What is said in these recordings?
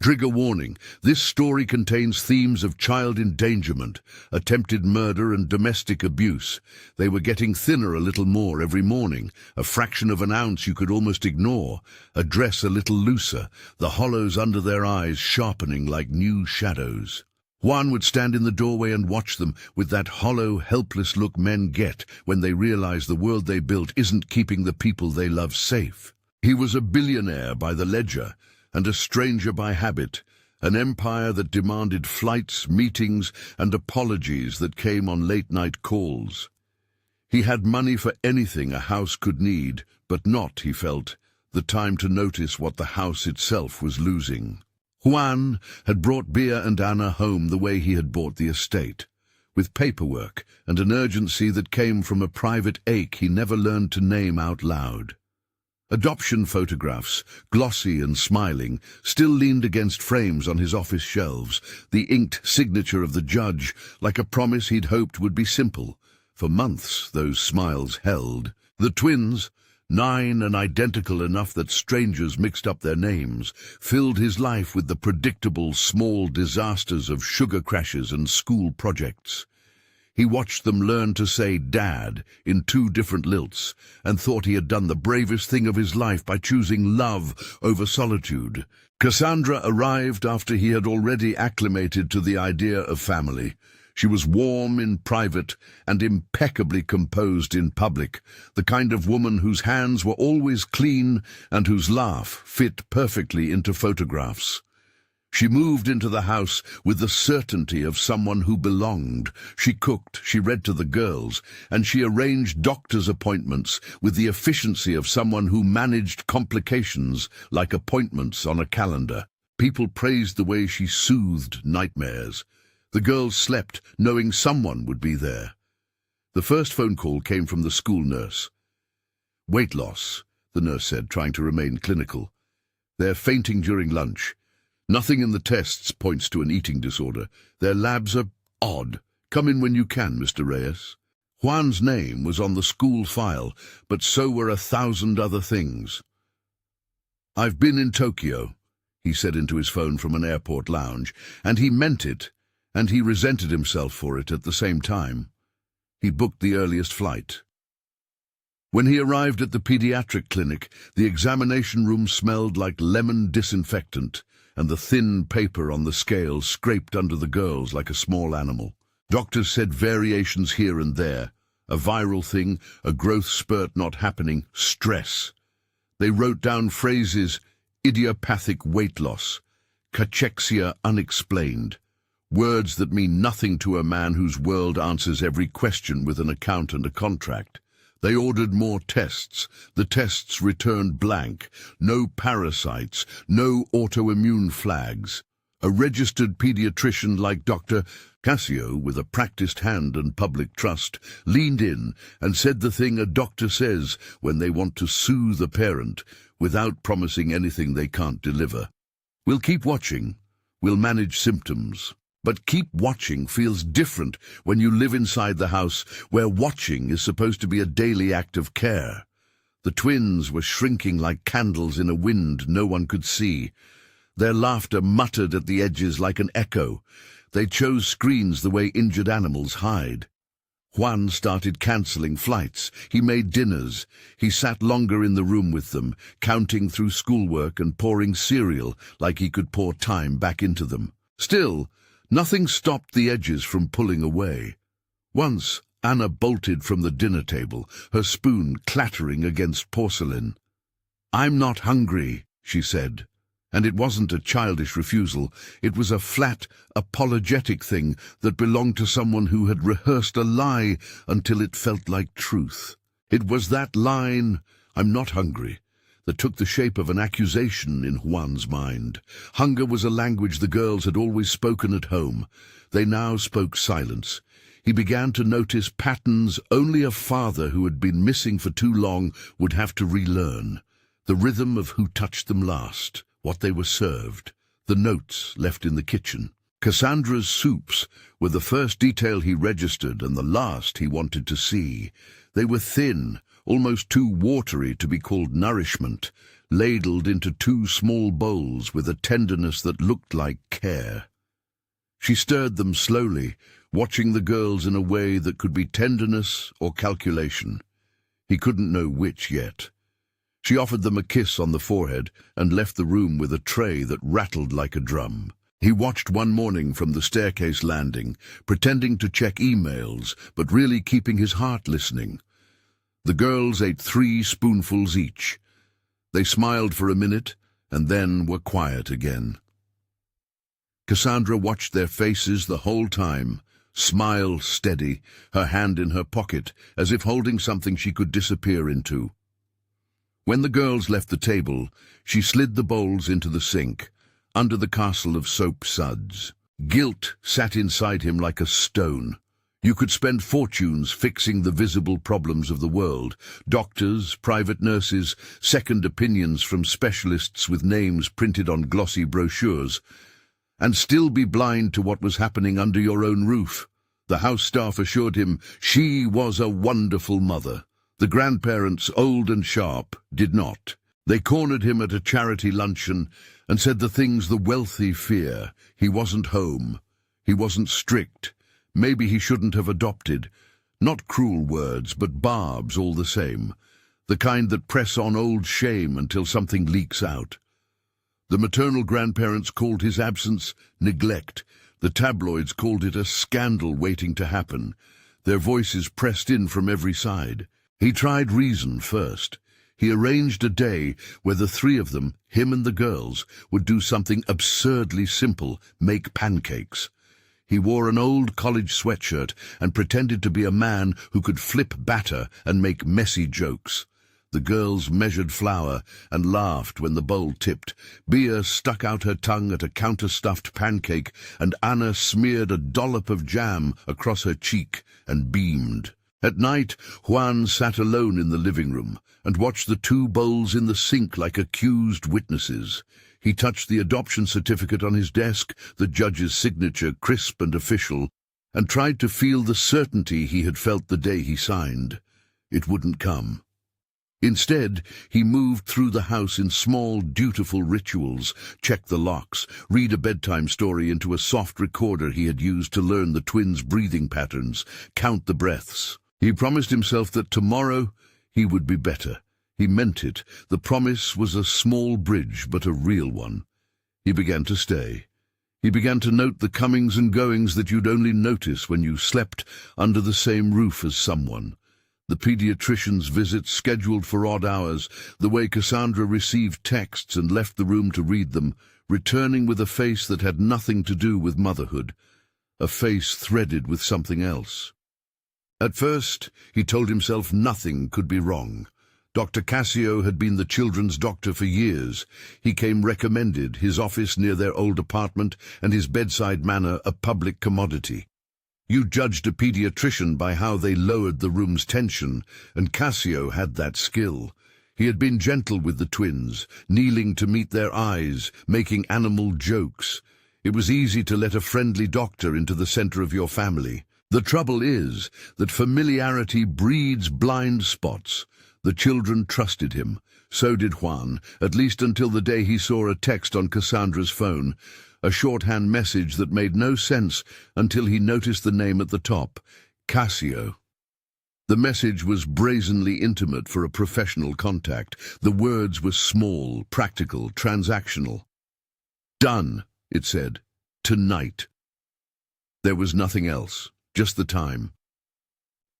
Trigger warning, this story contains themes of child endangerment, attempted murder and domestic abuse. They were getting thinner a little more every morning, a fraction of an ounce you could almost ignore, a dress a little looser, the hollows under their eyes sharpening like new shadows. Juan would stand in the doorway and watch them with that hollow, helpless look men get when they realize the world they built isn't keeping the people they love safe. He was a billionaire by the ledger, and a stranger by habit, an empire that demanded flights, meetings, and apologies that came on late-night calls. He had money for anything a house could need, but not, he felt, the time to notice what the house itself was losing. Juan had brought Bia and Ana home the way he had bought the estate, with paperwork and an urgency that came from a private ache he never learned to name out loud. Adoption photographs, glossy and smiling, still leaned against frames on his office shelves, the inked signature of the judge, like a promise he'd hoped would be simple. For months those smiles held. The twins, 9 and identical enough that strangers mixed up their names, filled his life with the predictable small disasters of sugar crashes and school projects. He watched them learn to say Dad in 2 different lilts and thought he had done the bravest thing of his life by choosing love over solitude. Cassandra arrived after he had already acclimated to the idea of family. She was warm in private and impeccably composed in public, the kind of woman whose hands were always clean and whose laugh fit perfectly into photographs. She moved into the house with the certainty of someone who belonged. She cooked, she read to the girls, and she arranged doctor's appointments with the efficiency of someone who managed complications like appointments on a calendar. People praised the way she soothed nightmares. The girls slept knowing someone would be there. The first phone call came from the school nurse. "Weight loss," the nurse said, trying to remain clinical. "They're fainting during lunch. Nothing in the tests points to an eating disorder. Their labs are odd. Come in when you can, Mr. Reyes." Juan's name was on the school file, but so were 1,000 other things. "I've been in Tokyo," he said into his phone from an airport lounge, and he meant it, and he resented himself for it at the same time. He booked the earliest flight. When he arrived at the pediatric clinic, the examination room smelled like lemon disinfectant, and the thin paper on the scale scraped under the girls like a small animal. Doctors said variations here and there, a viral thing, a growth spurt not happening, stress. They wrote down phrases, idiopathic weight loss, cachexia unexplained, words that mean nothing to a man whose world answers every question with an account and a contract. They ordered more tests. The tests returned blank. No parasites, no autoimmune flags. A registered pediatrician like Dr. Cassio, with a practiced hand and public trust, leaned in and said the thing a doctor says when they want to soothe a parent without promising anything they can't deliver. "We'll keep watching. We'll manage symptoms. But keep watching feels different when you live inside the house where watching is supposed to be a daily act of care." The twins were shrinking like candles in a wind no one could see. Their laughter muttered at the edges like an echo. They chose screens the way injured animals hide. Juan started cancelling flights. He made dinners. He sat longer in the room with them, counting through schoolwork and pouring cereal like he could pour time back into them. Still, nothing stopped the edges from pulling away. Once, Ana bolted from the dinner table, her spoon clattering against porcelain. "I'm not hungry," she said. And it wasn't a childish refusal. It was a flat, apologetic thing that belonged to someone who had rehearsed a lie until it felt like truth. It was that line, "I'm not hungry," that took the shape of an accusation in Juan's mind. Hunger was a language the girls had always spoken at home. They now spoke silence. He began to notice patterns only a father who had been missing for too long would have to relearn. The rhythm of who touched them last, what they were served, the notes left in the kitchen. Cassandra's soups were the first detail he registered and the last he wanted to see. They were thin, almost too watery to be called nourishment, ladled into two small bowls with a tenderness that looked like care. She stirred them slowly, watching the girls in a way that could be tenderness or calculation. He couldn't know which yet. She offered them a kiss on the forehead and left the room with a tray that rattled like a drum. He watched one morning from the staircase landing, pretending to check emails, but really keeping his heart listening. The girls ate 3 spoonfuls each. They smiled for a minute and then were quiet again. Cassandra watched their faces the whole time, smile steady, her hand in her pocket, as if holding something she could disappear into. When the girls left the table, she slid the bowls into the sink, under the castle of soap suds. Guilt sat inside him like a stone. You could spend fortunes fixing the visible problems of the world, doctors, private nurses, second opinions from specialists with names printed on glossy brochures, and still be blind to what was happening under your own roof. The house staff assured him she was a wonderful mother. The grandparents, old and sharp, did not. They cornered him at a charity luncheon and said the things the wealthy fear. He wasn't home. He wasn't strict. Maybe he shouldn't have adopted. Not cruel words, but barbs all the same. The kind that press on old shame until something leaks out. The maternal grandparents called his absence neglect. The tabloids called it a scandal waiting to happen. Their voices pressed in from every side. He tried reason first. He arranged a day where the 3 of them, him and the girls, would do something absurdly simple, make pancakes. He wore an old college sweatshirt and pretended to be a man who could flip batter and make messy jokes. The girls measured flour and laughed when the bowl tipped. Bia stuck out her tongue at a counter-stuffed pancake, and Ana smeared a dollop of jam across her cheek and beamed. At night, Juan sat alone in the living room and watched the 2 bowls in the sink like accused witnesses. He touched the adoption certificate on his desk, the judge's signature crisp and official, and tried to feel the certainty he had felt the day he signed. It wouldn't come. Instead, he moved through the house in small, dutiful rituals, check the locks, read a bedtime story into a soft recorder he had used to learn the twins' breathing patterns, count the breaths. He promised himself that tomorrow he would be better. He meant it. The promise was a small bridge, but a real one. He began to stay. He began to note the comings and goings that you'd only notice when you slept under the same roof as someone. The pediatrician's visits scheduled for odd hours, the way Cassandra received texts and left the room to read them, returning with a face that had nothing to do with motherhood, a face threaded with something else. At first, he told himself nothing could be wrong. Dr. Cassio had been the children's doctor for years. He came recommended, his office near their old apartment and his bedside manner a public commodity. You judged a pediatrician by how they lowered the room's tension, and Cassio had that skill. He had been gentle with the twins, kneeling to meet their eyes, making animal jokes. It was easy to let a friendly doctor into the center of your family. The trouble is that familiarity breeds blind spots. The children trusted him. So did Juan, at least until the day he saw a text on Cassandra's phone, a shorthand message that made no sense until he noticed the name at the top, Cassio. The message was brazenly intimate for a professional contact. The words were small, practical, transactional. Done, it said. Tonight. There was nothing else. Just the time.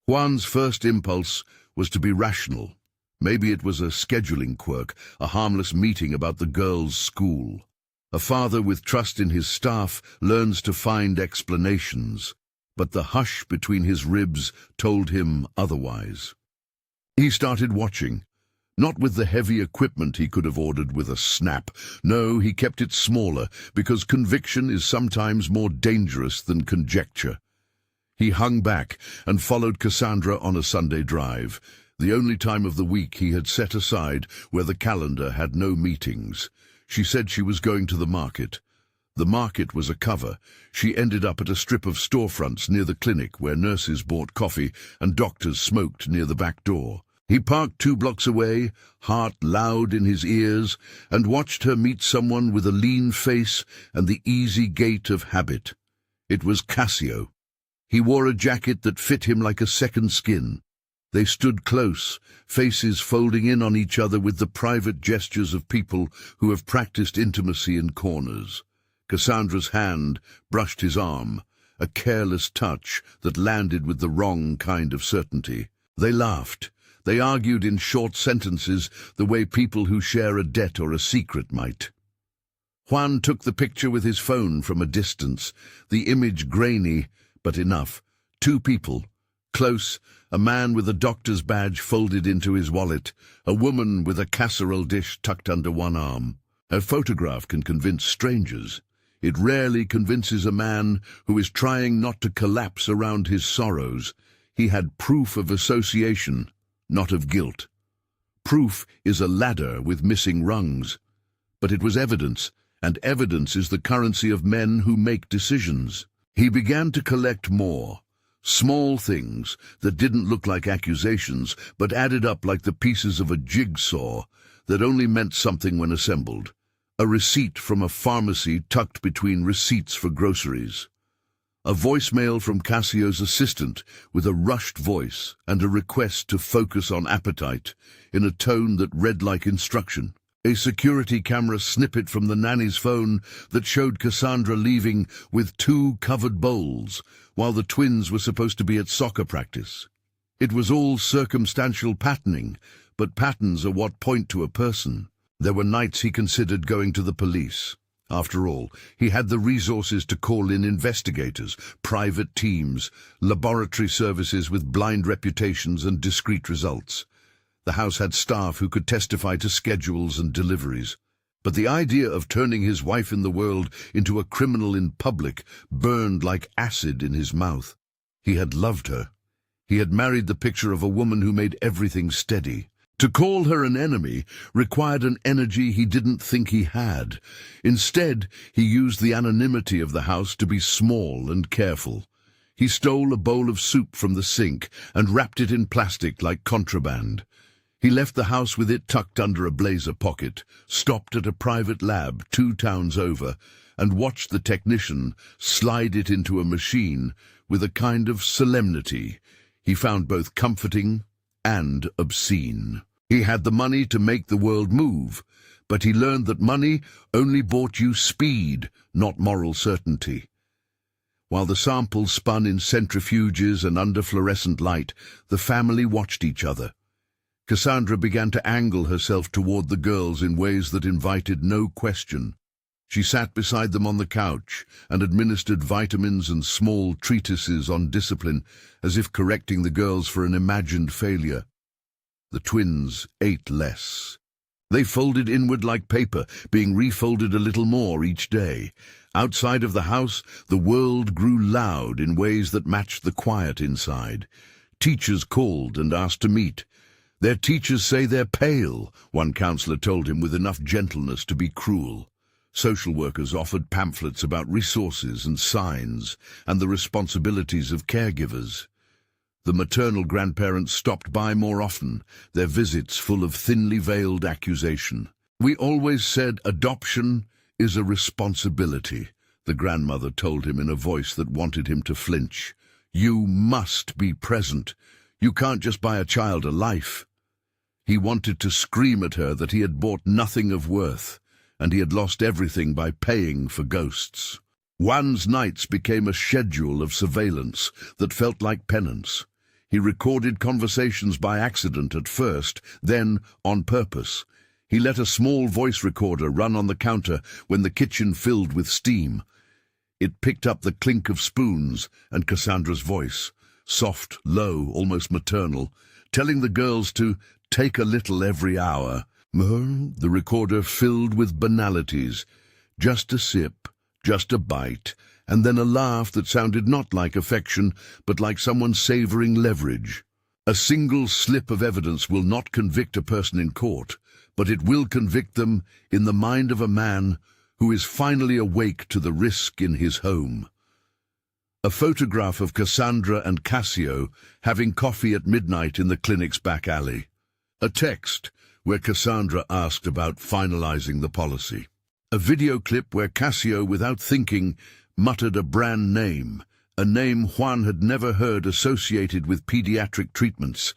Juan's first impulse was to be rational. Maybe it was a scheduling quirk, a harmless meeting about the girls' school. A father with trust in his staff learns to find explanations, but the hush between his ribs told him otherwise. He started watching, not with the heavy equipment he could have ordered with a snap. No, he kept it smaller, because conviction is sometimes more dangerous than conjecture. He hung back and followed Cassandra on a Sunday drive, the only time of the week he had set aside where the calendar had no meetings. She said she was going to the market. The market was a cover. She ended up at a strip of storefronts near the clinic where nurses bought coffee and doctors smoked near the back door. He parked 2 blocks away, heart loud in his ears, and watched her meet someone with a lean face and the easy gait of habit. It was Cassio. He wore a jacket that fit him like a second skin. They stood close, faces folding in on each other with the private gestures of people who have practiced intimacy in corners. Cassandra's hand brushed his arm, a careless touch that landed with the wrong kind of certainty. They laughed. They argued in short sentences, the way people who share a debt or a secret might. Juan took the picture with his phone from a distance, the image grainy, but enough. 2 people. Close, a man with a doctor's badge folded into his wallet, a woman with a casserole dish tucked under one arm. A photograph can convince strangers. It rarely convinces a man who is trying not to collapse around his sorrows. He had proof of association, not of guilt. Proof is a ladder with missing rungs. But it was evidence, and evidence is the currency of men who make decisions. He began to collect more. Small things that didn't look like accusations, but added up like the pieces of a jigsaw that only meant something when assembled. A receipt from a pharmacy tucked between receipts for groceries. A voicemail from Cassio's assistant with a rushed voice and a request to focus on appetite in a tone that read like instruction. A security camera snippet from the nanny's phone that showed Cassandra leaving with 2 covered bowls while the twins were supposed to be at soccer practice. It was all circumstantial patterning, but patterns are what point to a person. There were nights he considered going to the police. After all, he had the resources to call in investigators, private teams, laboratory services with blind reputations and discreet results. The house had staff who could testify to schedules and deliveries. But the idea of turning his wife in the world into a criminal in public burned like acid in his mouth. He had loved her. He had married the picture of a woman who made everything steady. To call her an enemy required an energy he didn't think he had. Instead, he used the anonymity of the house to be small and careful. He stole a bowl of soup from the sink and wrapped it in plastic like contraband. He left the house with it tucked under a blazer pocket, stopped at a private lab 2 towns over, and watched the technician slide it into a machine with a kind of solemnity he found both comforting and obscene. He had the money to make the world move, but he learned that money only bought you speed, not moral certainty. While the samples spun in centrifuges and under fluorescent light, the family watched each other. Cassandra began to angle herself toward the girls in ways that invited no question. She sat beside them on the couch and administered vitamins and small treatises on discipline, as if correcting the girls for an imagined failure. The twins ate less. They folded inward like paper, being refolded a little more each day. Outside of the house, the world grew loud in ways that matched the quiet inside. Teachers called and asked to meet. "Their teachers say they're pale," one counselor told him with enough gentleness to be cruel. Social workers offered pamphlets about resources and signs and the responsibilities of caregivers. The maternal grandparents stopped by more often, their visits full of thinly veiled accusation. "We always said adoption is a responsibility," the grandmother told him in a voice that wanted him to flinch. "You must be present. You can't just buy a child a life." He wanted to scream at her that he had bought nothing of worth, and he had lost everything by paying for ghosts. Juan's nights became a schedule of surveillance that felt like penance. He recorded conversations by accident at first, then on purpose. He let a small voice recorder run on the counter when the kitchen filled with steam. It picked up the clink of spoons and Cassandra's voice, soft, low, almost maternal, telling the girls to take a little every hour. The recorder filled with banalities, just a sip, just a bite, and then a laugh that sounded not like affection, but like someone savoring leverage. A single slip of evidence will not convict a person in court, but it will convict them in the mind of a man who is finally awake to the risk in his home. A photograph of Cassandra and Cassio having coffee at midnight in the clinic's back alley. A text where Cassandra asked about finalizing the policy. A video clip where Cassio, without thinking, muttered a brand name, a name Juan had never heard associated with pediatric treatments,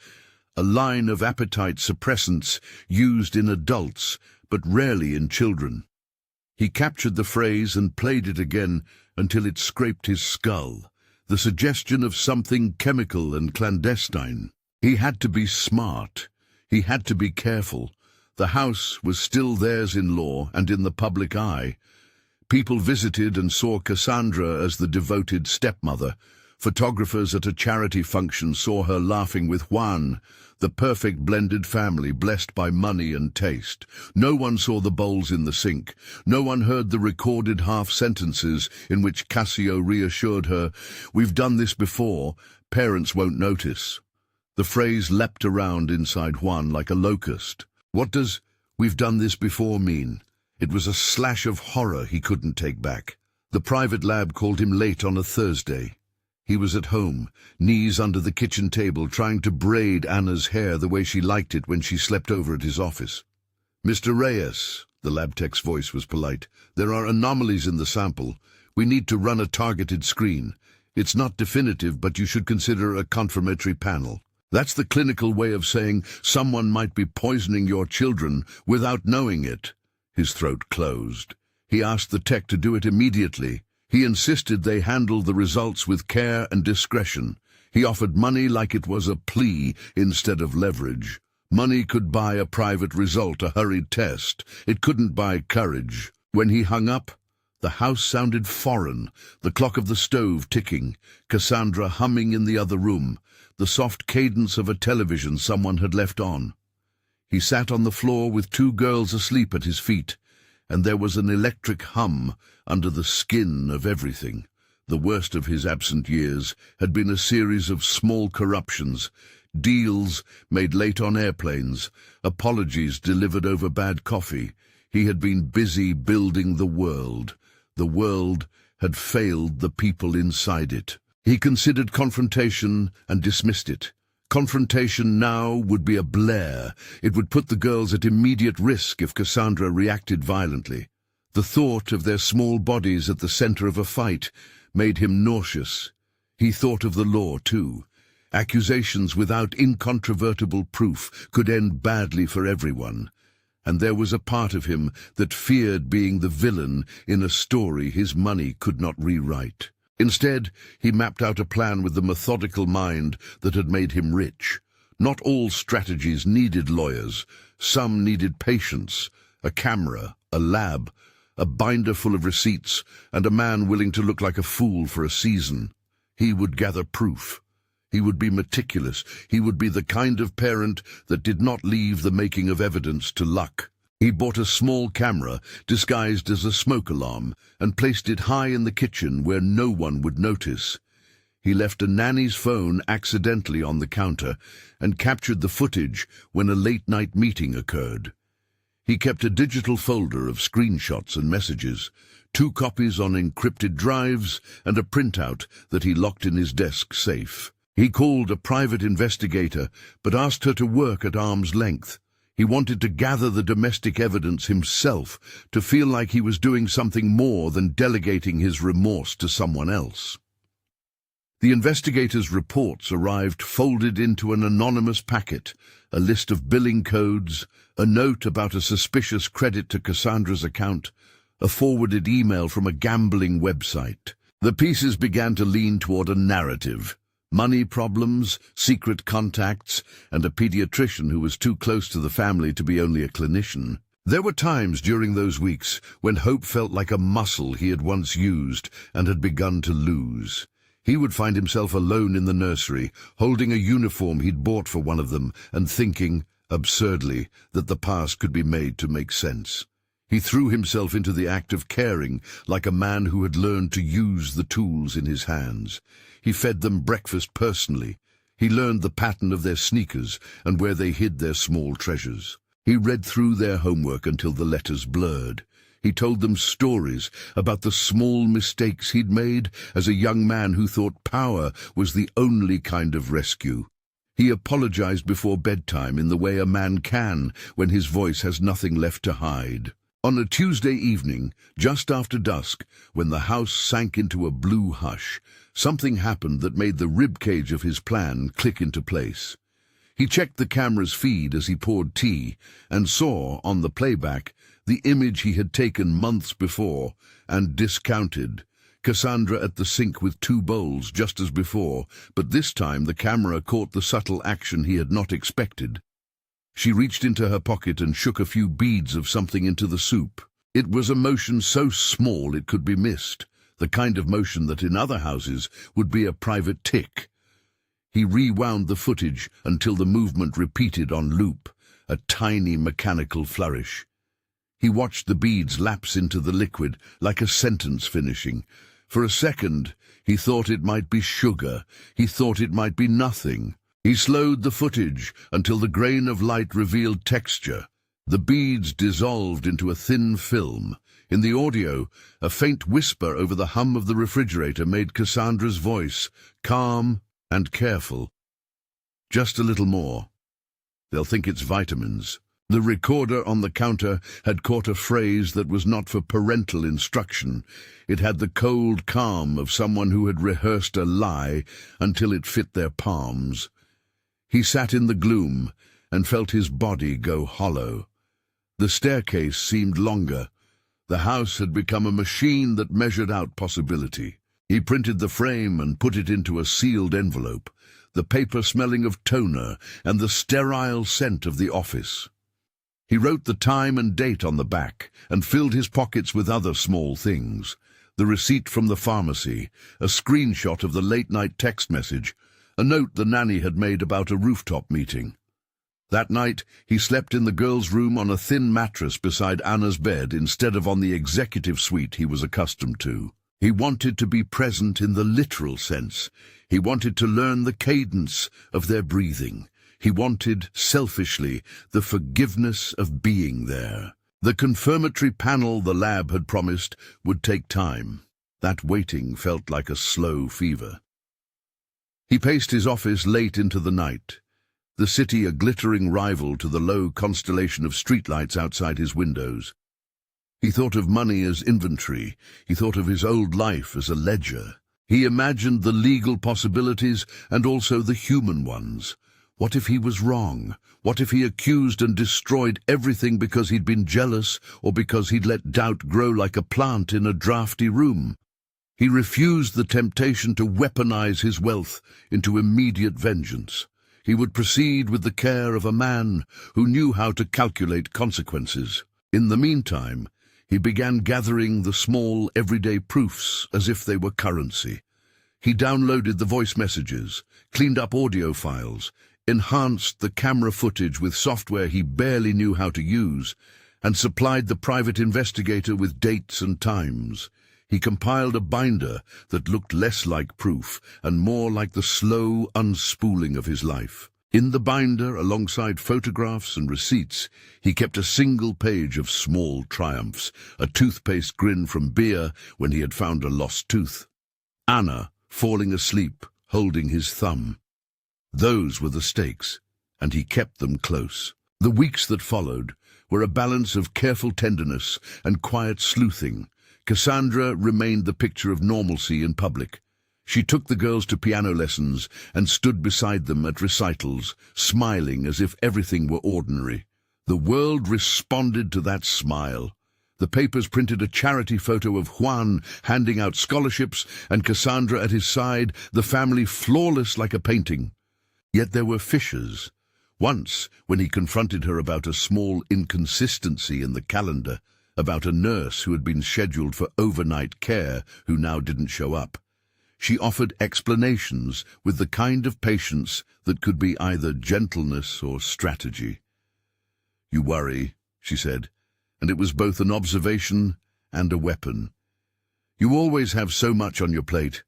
a line of appetite suppressants used in adults but rarely in children. He captured the phrase and played it again until it scraped his skull, the suggestion of something chemical and clandestine. He had to be smart. He had to be careful. The house was still theirs in law and in the public eye. People visited and saw Cassandra as the devoted stepmother. Photographers at a charity function saw her laughing with Juan, the perfect blended family blessed by money and taste. No one saw the bowls in the sink. No one heard the recorded half-sentences in which Cassio reassured her, "We've done this before. Parents won't notice." The phrase leapt around inside Juan like a locust. What does "we've done this before" mean? It was a slash of horror he couldn't take back. The private lab called him late on a Thursday. He was at home, knees under the kitchen table, trying to braid Anna's hair the way she liked it when she slept over at his office. "Mr. Reyes," the lab tech's voice was polite, "there are anomalies in the sample. We need to run a targeted screen. It's not definitive, but you should consider a confirmatory panel." That's the clinical way of saying someone might be poisoning your children without knowing it. His throat closed. He asked the tech to do it immediately. He insisted they handle the results with care and discretion. He offered money like it was a plea instead of leverage. Money could buy a private result, a hurried test. It couldn't buy courage. When he hung up, the house sounded foreign, the clock of the stove ticking, Cassandra humming in the other room, the soft cadence of a television someone had left on. He sat on the floor with two girls asleep at his feet, and there was an electric hum under the skin of everything. The worst of his absent years had been a series of small corruptions, deals made late on airplanes, apologies delivered over bad coffee. He had been busy building the world. The world had failed the people inside it. He considered confrontation and dismissed it. Confrontation now would be a blare. It would put the girls at immediate risk if Cassandra reacted violently. The thought of their small bodies at the center of a fight made him nauseous. He thought of the law, too. Accusations without incontrovertible proof could end badly for everyone. And there was a part of him that feared being the villain in a story his money could not rewrite. Instead, he mapped out a plan with the methodical mind that had made him rich. Not all strategies needed lawyers. Some needed patience, a camera, a lab, a binder full of receipts, and a man willing to look like a fool for a season. He would gather proof. He would be meticulous. He would be the kind of parent that did not leave the making of evidence to luck. He bought a small camera disguised as a smoke alarm and placed it high in the kitchen where no one would notice. He left a nanny's phone accidentally on the counter and captured the footage when a late-night meeting occurred. He kept a digital folder of screenshots and messages, 2 copies on encrypted drives and a printout that he locked in his desk safe. He called a private investigator but asked her to work at arm's length. He wanted to gather the domestic evidence himself, to feel like he was doing something more than delegating his remorse to someone else. The investigator's reports arrived folded into an anonymous packet, a list of billing codes, a note about a suspicious credit to Cassandra's account, a forwarded email from a gambling website. The pieces began to lean toward a narrative. Money problems, secret contacts, and a pediatrician who was too close to the family to be only a clinician. There were times during those weeks when hope felt like a muscle he had once used and had begun to lose. He would find himself alone in the nursery, holding a uniform he'd bought for one of them, and thinking, absurdly, that the past could be made to make sense. He threw himself into the act of caring like a man who had learned to use the tools in his hands. He fed them breakfast personally. He learned the pattern of their sneakers and where they hid their small treasures. He read through their homework until the letters blurred. He told them stories about the small mistakes he'd made as a young man who thought power was the only kind of rescue. He apologized before bedtime in the way a man can when his voice has nothing left to hide. On a Tuesday evening, just after dusk, when the house sank into a blue hush, something happened that made the ribcage of his plan click into place. He checked the camera's feed as he poured tea and saw, on the playback, the image he had taken months before and discounted. Cassandra at the sink with 2 bowls just as before, but this time the camera caught the subtle action he had not expected. She reached into her pocket and shook a few beads of something into the soup. It was a motion so small it could be missed, the kind of motion that in other houses would be a private tick. He rewound the footage until the movement repeated on loop, a tiny mechanical flourish. He watched the beads lapse into the liquid like a sentence finishing. For a second, he thought it might be sugar. He thought it might be nothing. He slowed the footage until the grain of light revealed texture. The beads dissolved into a thin film. In the audio, a faint whisper over the hum of the refrigerator made Cassandra's voice calm and careful. Just a little more. They'll think it's vitamins. The recorder on the counter had caught a phrase that was not for parental instruction. It had the cold calm of someone who had rehearsed a lie until it fit their palms. He sat in the gloom and felt his body go hollow. The staircase seemed longer. The house had become a machine that measured out possibility. He printed the frame and put it into a sealed envelope, the paper smelling of toner and the sterile scent of the office. He wrote the time and date on the back and filled his pockets with other small things. The receipt from the pharmacy, a screenshot of the late-night text message, a note the nanny had made about a rooftop meeting. That night, he slept in the girls' room on a thin mattress beside Anna's bed instead of on the executive suite he was accustomed to. He wanted to be present in the literal sense. He wanted to learn the cadence of their breathing. He wanted, selfishly, the forgiveness of being there. The confirmatory panel the lab had promised would take time. That waiting felt like a slow fever. He paced his office late into the night, the city a glittering rival to the low constellation of streetlights outside his windows. He thought of money as inventory. He thought of his old life as a ledger. He imagined the legal possibilities and also the human ones. What if he was wrong? What if he accused and destroyed everything because he'd been jealous or because he'd let doubt grow like a plant in a drafty room? He refused the temptation to weaponize his wealth into immediate vengeance. He would proceed with the care of a man who knew how to calculate consequences. In the meantime, he began gathering the small, everyday proofs as if they were currency. He downloaded the voice messages, cleaned up audio files, enhanced the camera footage with software he barely knew how to use, and supplied the private investigator with dates and times. He compiled a binder that looked less like proof and more like the slow unspooling of his life. In the binder, alongside photographs and receipts, he kept a single page of small triumphs, a toothpaste grin from Bia when he had found a lost tooth, Ana falling asleep, holding his thumb. Those were the stakes, and he kept them close. The weeks that followed were a balance of careful tenderness and quiet sleuthing. Cassandra remained the picture of normalcy in public. She took the girls to piano lessons and stood beside them at recitals, smiling as if everything were ordinary. The world responded to that smile. The papers printed a charity photo of Juan handing out scholarships and Cassandra at his side, the family flawless like a painting. Yet there were fissures. Once, when he confronted her about a small inconsistency in the calendar, about a nurse who had been scheduled for overnight care who now didn't show up, she offered explanations with the kind of patience that could be either gentleness or strategy. "You worry," she said, and it was both an observation and a weapon. "You always have so much on your plate.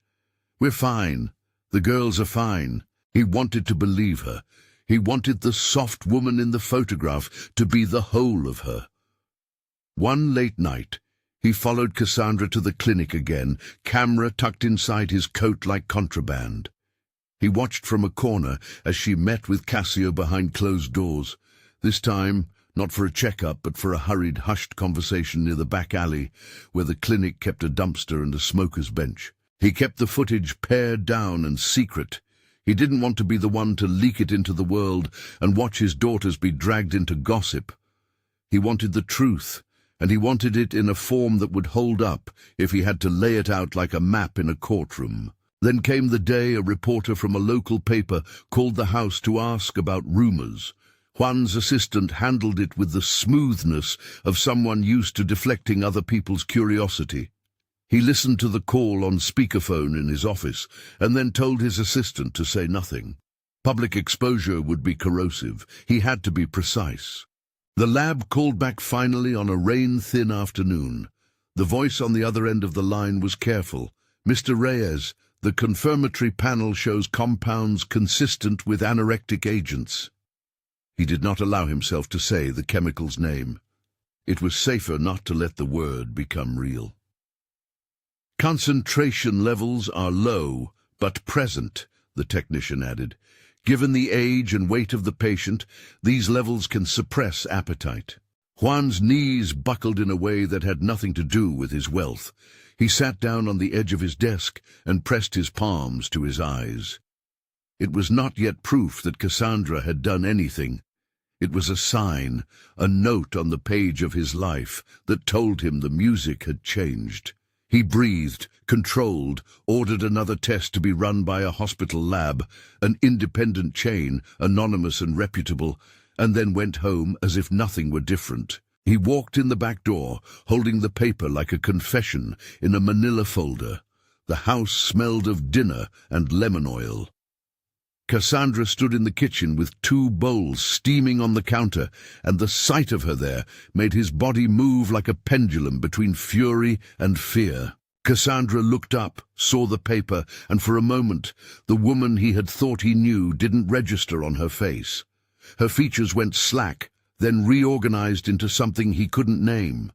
We're fine. The girls are fine." He wanted to believe her. He wanted the soft woman in the photograph to be the whole of her. One late night, he followed Cassandra to the clinic again, camera tucked inside his coat like contraband. He watched from a corner as she met with Cassio behind closed doors. This time, not for a checkup, but for a hurried, hushed conversation near the back alley, where the clinic kept a dumpster and a smoker's bench. He kept the footage pared down and secret. He didn't want to be the one to leak it into the world and watch his daughters be dragged into gossip. He wanted the truth, and he wanted it in a form that would hold up if he had to lay it out like a map in a courtroom. Then came the day a reporter from a local paper called the house to ask about rumors. Juan's assistant handled it with the smoothness of someone used to deflecting other people's curiosity. He listened to the call on speakerphone in his office and then told his assistant to say nothing. Public exposure would be corrosive. He had to be precise. The lab called back finally on a rain-thin afternoon. The voice on the other end of the line was careful. "Mr. Reyes, the confirmatory panel shows compounds consistent with anorectic agents." He did not allow himself to say the chemical's name. It was safer not to let the word become real. "Concentration levels are low, but present," the technician added. "Given the age and weight of the patient, these levels can suppress appetite." Juan's knees buckled in a way that had nothing to do with his wealth. He sat down on the edge of his desk and pressed his palms to his eyes. It was not yet proof that Cassandra had done anything. It was a sign, a note on the page of his life that told him the music had changed. He breathed, controlled, ordered another test to be run by a hospital lab, an independent chain, anonymous and reputable, and then went home as if nothing were different. He walked in the back door, holding the paper like a confession in a manila folder. The house smelled of dinner and lemon oil. Cassandra stood in the kitchen with 2 bowls steaming on the counter, and the sight of her there made his body move like a pendulum between fury and fear. Cassandra looked up, saw the paper, and for a moment the woman he had thought he knew didn't register on her face. Her features went slack, then reorganized into something he couldn't name.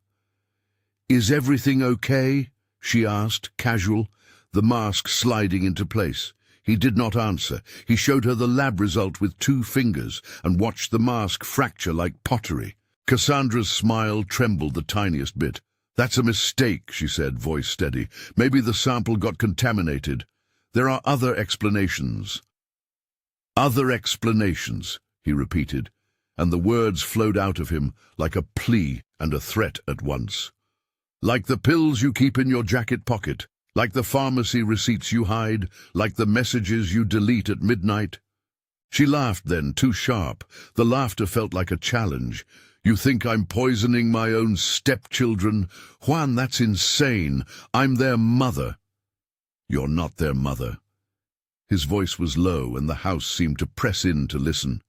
"Is everything okay?" she asked, casual, the mask sliding into place. He did not answer. He showed her the lab result with 2 fingers and watched the mask fracture like pottery. Cassandra's smile trembled the tiniest bit. "That's a mistake," she said, voice steady. "Maybe the sample got contaminated. There are other explanations." "Other explanations," he repeated, and the words flowed out of him like a plea and a threat at once. "Like the pills you keep in your jacket pocket. Like the pharmacy receipts you hide, like the messages you delete at midnight." She laughed then, too sharp. The laughter felt like a challenge. "You think I'm poisoning my own stepchildren? Juan, that's insane. I'm their mother." "You're not their mother." His voice was low, and the house seemed to press in to listen.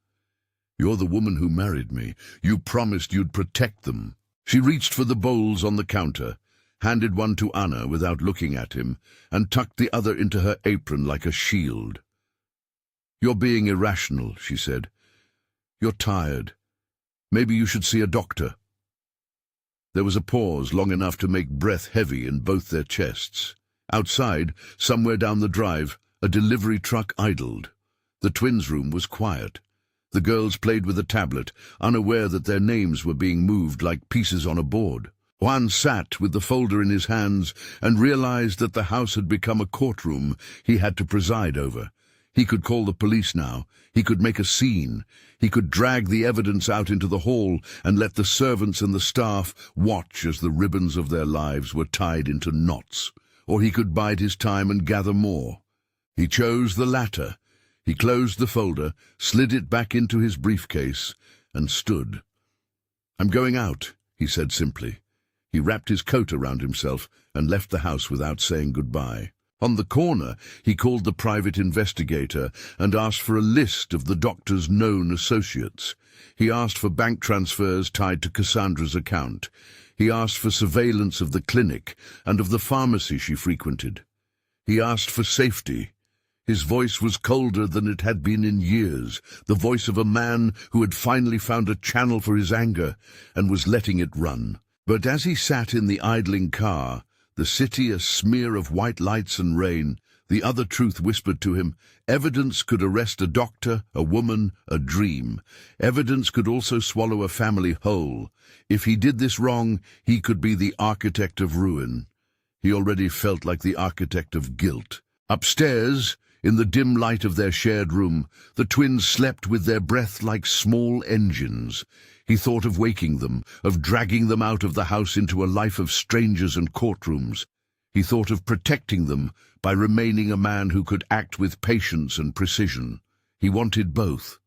"You're the woman who married me. You promised you'd protect them." She reached for the bowls on the counter, handed one to Ana without looking at him, and tucked the other into her apron like a shield. "You're being irrational," she said. "You're tired. Maybe you should see a doctor." There was a pause long enough to make breath heavy in both their chests. Outside, somewhere down the drive, a delivery truck idled. The twins' room was quiet. The girls played with a tablet, unaware that their names were being moved like pieces on a board. Juan sat with the folder in his hands and realized that the house had become a courtroom he had to preside over. He could call the police now. He could make a scene. He could drag the evidence out into the hall and let the servants and the staff watch as the ribbons of their lives were tied into knots. Or he could bide his time and gather more. He chose the latter. He closed the folder, slid it back into his briefcase, and stood. "I'm going out," he said simply. He wrapped his coat around himself and left the house without saying goodbye. On the corner, he called the private investigator and asked for a list of the doctor's known associates. He asked for bank transfers tied to Cassandra's account. He asked for surveillance of the clinic and of the pharmacy she frequented. He asked for safety. His voice was colder than it had been in years, the voice of a man who had finally found a channel for his anger and was letting it run. But as he sat in the idling car, the city a smear of white lights and rain, The other truth whispered to him, evidence could arrest a doctor, a woman, a dream. Evidence could also swallow a family whole. If he did this wrong, he could be the architect of ruin. He already felt like the architect of guilt. Upstairs, in the dim light of their shared room, the twins slept with their breath like small engines. He thought of waking them, of dragging them out of the house into a life of strangers and courtrooms. He thought of protecting them by remaining a man who could act with patience and precision. He wanted both.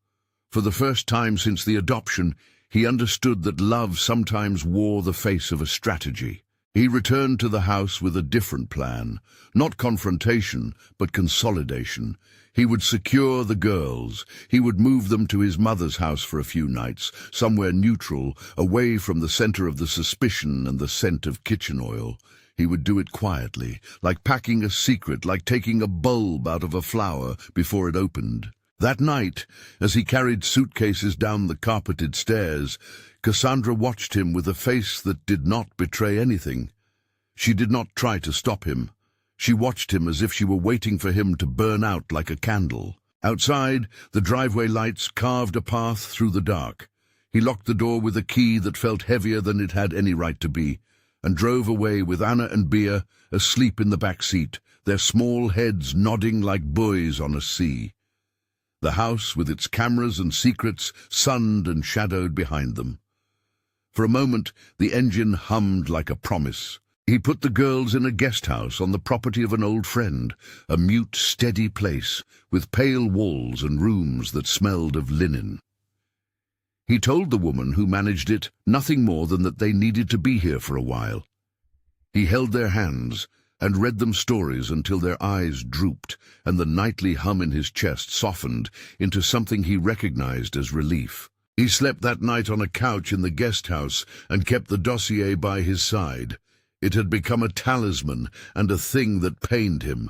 For the first time since the adoption, he understood that love sometimes wore the face of a strategy. He returned to the house with a different plan, not confrontation, but consolidation. He would secure the girls. He would move them to his mother's house for a few nights, somewhere neutral, away from the center of the suspicion and the scent of kitchen oil. He would do it quietly, like packing a secret, like taking a bulb out of a flower before it opened. That night, as he carried suitcases down the carpeted stairs, Cassandra watched him with a face that did not betray anything. She did not try to stop him. She watched him as if she were waiting for him to burn out like a candle. Outside, the driveway lights carved a path through the dark. He locked the door with a key that felt heavier than it had any right to be, and drove away with Ana and Bia asleep in the back seat, their small heads nodding like buoys on a sea. The house, with its cameras and secrets, sunned and shadowed behind them. For a moment, the engine hummed like a promise. He put the girls in a guest house on the property of an old friend, a mute, steady place, with pale walls and rooms that smelled of linen. He told the woman who managed it nothing more than that they needed to be here for a while. He held their hands and read them stories until their eyes drooped and the nightly hum in his chest softened into something he recognized as relief. He slept that night on a couch in the guest house and kept the dossier by his side. It had become a talisman and a thing that pained him.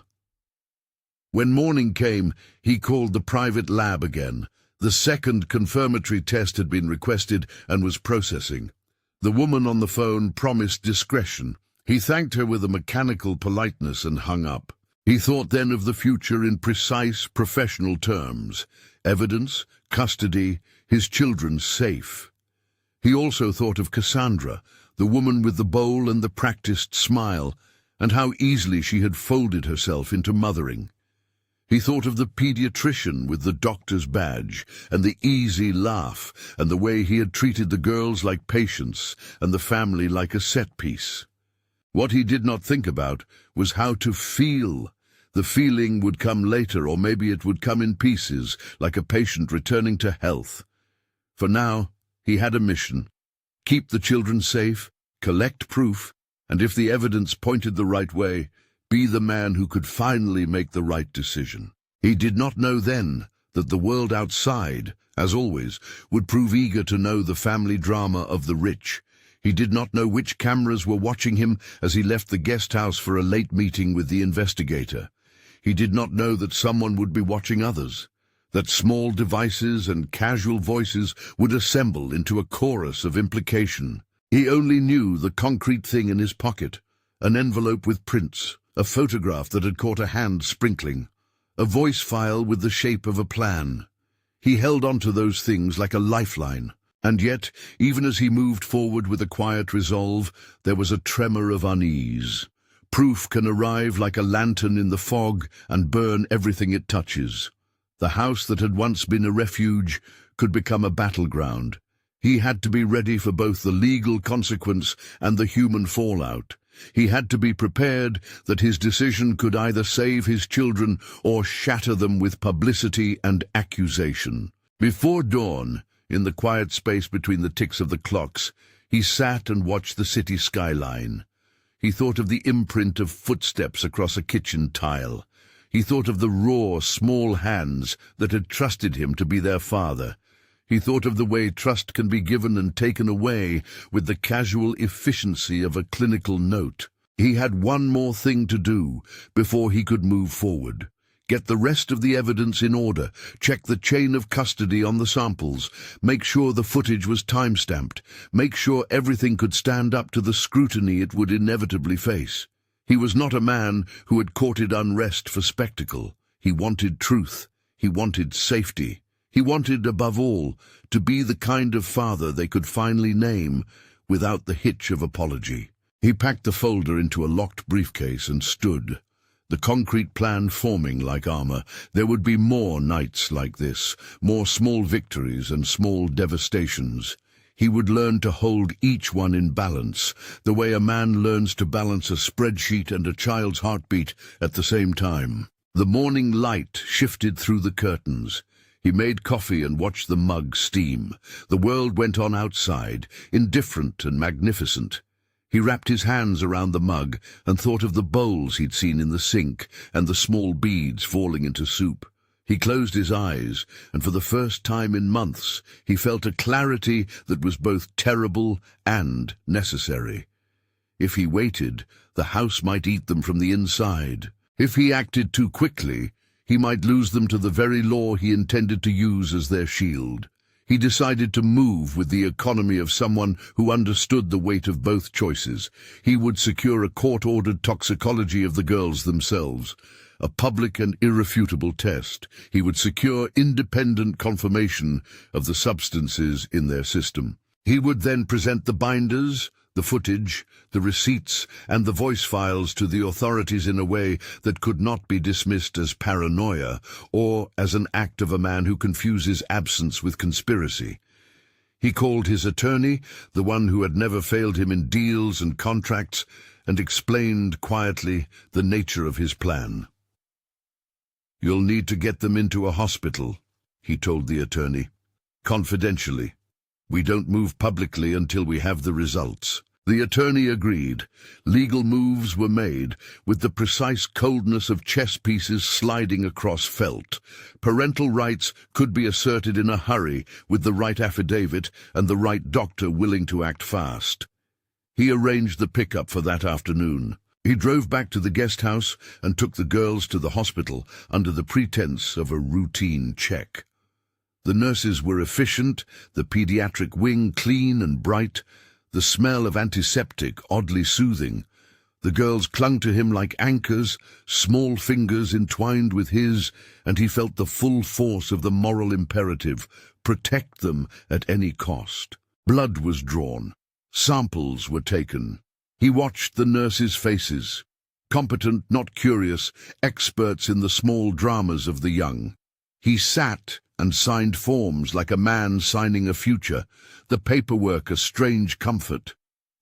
When morning came, he called the private lab again. The second confirmatory test had been requested and was processing. The woman on the phone promised discretion. He thanked her with a mechanical politeness and hung up. He thought then of the future in precise, professional terms. Evidence, custody, his children safe. He also thought of Cassandra, the woman with the bowl and the practiced smile, and how easily she had folded herself into mothering. He thought of the pediatrician with the doctor's badge, and the easy laugh, and the way he had treated the girls like patients, and the family like a set piece. What he did not think about was how to feel. The feeling would come later, or maybe it would come in pieces, like a patient returning to health. For now, he had a mission. Keep the children safe, collect proof, and if the evidence pointed the right way, be the man who could finally make the right decision. He did not know then that the world outside, as always, would prove eager to know the family drama of the rich. He did not know which cameras were watching him as he left the guest house for a late meeting with the investigator. He did not know that someone would be watching others, that small devices and casual voices would assemble into a chorus of implication. He only knew the concrete thing in his pocket, an envelope with prints, a photograph that had caught a hand sprinkling, a voice file with the shape of a plan. He held on to those things like a lifeline, and yet, even as he moved forward with a quiet resolve, there was a tremor of unease. Proof can arrive like a lantern in the fog and burn everything it touches. The house that had once been a refuge could become a battleground. He had to be ready for both the legal consequence and the human fallout. He had to be prepared that his decision could either save his children or shatter them with publicity and accusation. Before dawn, in the quiet space between the ticks of the clocks, he sat and watched the city skyline. He thought of the imprint of footsteps across a kitchen tile. He thought of the raw, small hands that had trusted him to be their father. He thought of the way trust can be given and taken away with the casual efficiency of a clinical note. He had one more thing to do before he could move forward. Get the rest of the evidence in order, check the chain of custody on the samples, make sure the footage was time-stamped, make sure everything could stand up to the scrutiny it would inevitably face. He was not a man who had courted unrest for spectacle. He wanted truth. He wanted safety. He wanted, above all, to be the kind of father they could finally name without the hitch of apology. He packed the folder into a locked briefcase and stood, the concrete plan forming like armor. There would be more nights like this, more small victories and small devastations. He would learn to hold each one in balance, the way a man learns to balance a spreadsheet and a child's heartbeat at the same time. The morning light shifted through the curtains. He made coffee and watched the mug steam. The world went on outside, indifferent and magnificent. He wrapped his hands around the mug and thought of the bowls he'd seen in the sink and the small beads falling into soup. He closed his eyes, and for the first time in months, he felt a clarity that was both terrible and necessary. If he waited, the house might eat them from the inside. If he acted too quickly, he might lose them to the very law he intended to use as their shield. He decided to move with the economy of someone who understood the weight of both choices. He would secure a court-ordered toxicology of the girls themselves, a public and irrefutable test. He would secure independent confirmation of the substances in their system. He would then present the binders, the footage, the receipts, and the voice files to the authorities in a way that could not be dismissed as paranoia or as an act of a man who confuses absence with conspiracy. He called his attorney, the one who had never failed him in deals and contracts, and explained quietly the nature of his plan. "You'll need to get them into a hospital," he told the attorney, "confidentially. We don't move publicly until we have the results." The attorney agreed. Legal moves were made, with the precise coldness of chess pieces sliding across felt. Parental rights could be asserted in a hurry, with the right affidavit and the right doctor willing to act fast. He arranged the pickup for that afternoon. He drove back to the guest house and took the girls to the hospital under the pretense of a routine check. The nurses were efficient, the pediatric wing clean and bright, the smell of antiseptic oddly soothing. The girls clung to him like anchors, small fingers entwined with his, and he felt the full force of the moral imperative: protect them at any cost. Blood was drawn. Samples were taken. He watched the nurses' faces, competent, not curious, experts in the small dramas of the young. He sat and signed forms like a man signing a future, the paperwork a strange comfort.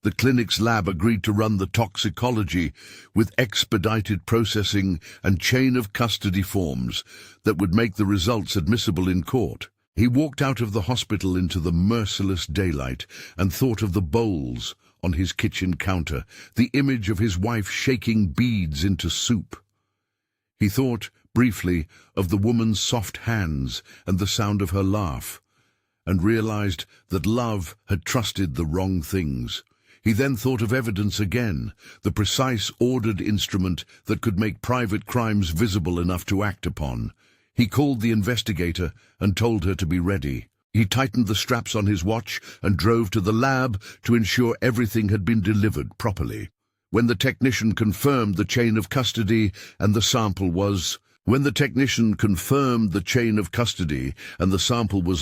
The clinic's lab agreed to run the toxicology with expedited processing and chain of custody forms that would make the results admissible in court. He walked out of the hospital into the merciless daylight and thought of the bowls on his kitchen counter, the image of his wife shaking beads into soup. He thought, briefly, of the woman's soft hands and the sound of her laugh, and realized that love had trusted the wrong things. He then thought of evidence again, the precise, ordered instrument that could make private crimes visible enough to act upon. He called the investigator and told her to be ready. He tightened the straps on his watch and drove to the lab to ensure everything had been delivered properly. When the technician confirmed the chain of custody and the sample was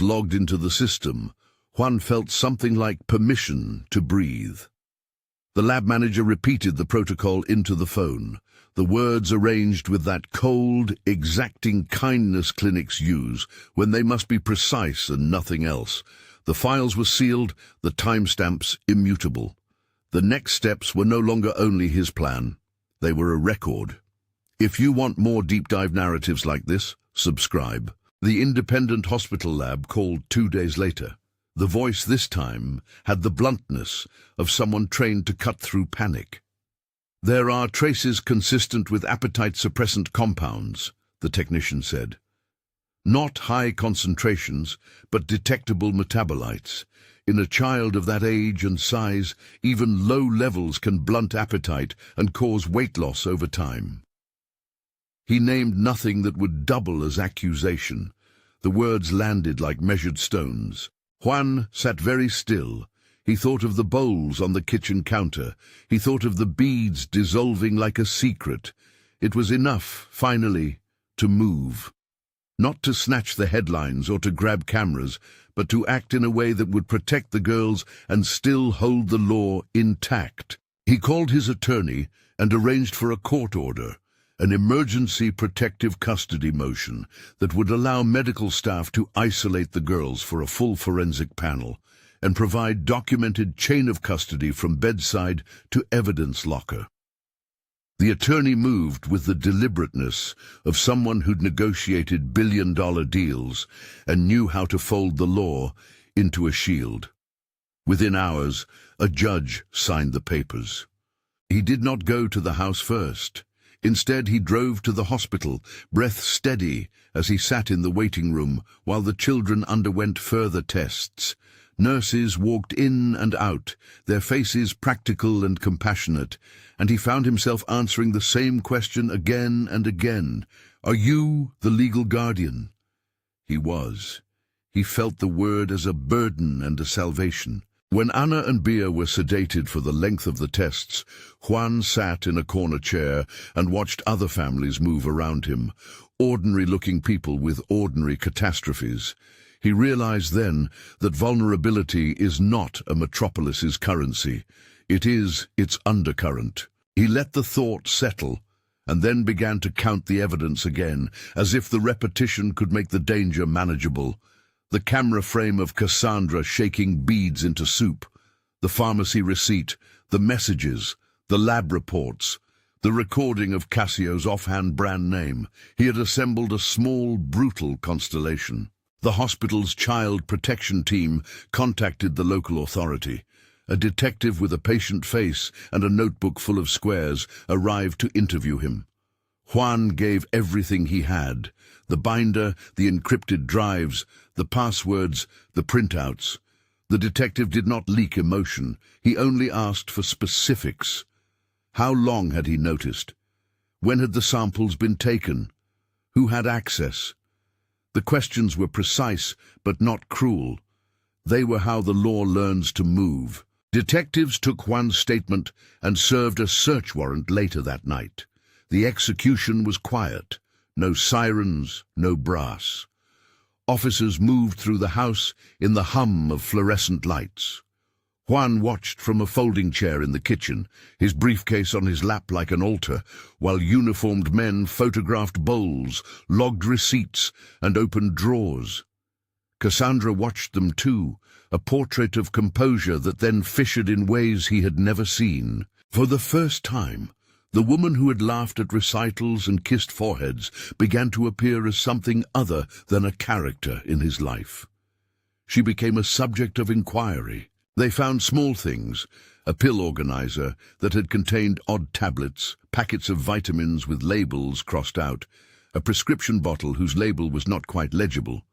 logged into the system, Juan felt something like permission to breathe. The lab manager repeated the protocol into the phone, the words arranged with that cold, exacting kindness clinics use when they must be precise and nothing else. The files were sealed, the timestamps immutable. The next steps were no longer only his plan. They were a record. If you want more deep-dive narratives like this, subscribe. The independent hospital lab called 2 days later. The voice this time had the bluntness of someone trained to cut through panic. "There are traces consistent with appetite-suppressant compounds," the technician said. "Not high concentrations, but detectable metabolites. In a child of that age and size, even low levels can blunt appetite and cause weight loss over time." He named nothing that would double as accusation. The words landed like measured stones. Juan sat very still, He thought of the bowls on the kitchen counter. He thought of the beads dissolving like a secret. It was enough, finally, to move. Not to snatch the headlines or to grab cameras, but to act in a way that would protect the girls and still hold the law intact. He called his attorney and arranged for a court order, an emergency protective custody motion that would allow medical staff to isolate the girls for a full forensic panel and provide documented chain of custody from bedside to evidence locker. The attorney moved with the deliberateness of someone who'd negotiated billion-dollar deals and knew how to fold the law into a shield. Within hours, a judge signed the papers. He did not go to the house first. Instead, he drove to the hospital, breath steady as he sat in the waiting room while the children underwent further tests. Nurses walked in and out, their faces practical and compassionate, and he found himself answering the same question again and again. Are you the legal guardian? He was. He felt the word as a burden and a salvation. When Ana and Bia were sedated for the length of the tests, Juan sat in a corner chair and watched other families move around him, ordinary-looking people with ordinary catastrophes. He realized then that vulnerability is not a metropolis's currency. It is its undercurrent. He let the thought settle, and then began to count the evidence again, as if the repetition could make the danger manageable. The camera frame of Cassandra shaking beads into soup, the pharmacy receipt, the messages, the lab reports, the recording of Cassio's offhand brand name. He had assembled a small, brutal constellation. The hospital's child protection team contacted the local authority. A detective with a patient face and a notebook full of squares arrived to interview him. Juan gave everything he had: the binder, the encrypted drives, the passwords, the printouts. The detective did not leak emotion. He only asked for specifics. How long had he noticed? When had the samples been taken? Who had access? The questions were precise, but not cruel. They were how the law learns to move. Detectives took Juan's statement and served a search warrant later that night. The execution was quiet. No sirens, no brass. Officers moved through the house in the hum of fluorescent lights. Juan watched from a folding chair in the kitchen, his briefcase on his lap like an altar, while uniformed men photographed bowls, logged receipts, and opened drawers. Cassandra watched them too, a portrait of composure that then fissured in ways he had never seen. For the first time, the woman who had laughed at recitals and kissed foreheads began to appear as something other than a character in his life. She became a subject of inquiry. They found small things: a pill organizer that had contained odd tablets, packets of vitamins with labels crossed out, a prescription bottle whose label was not quite legible.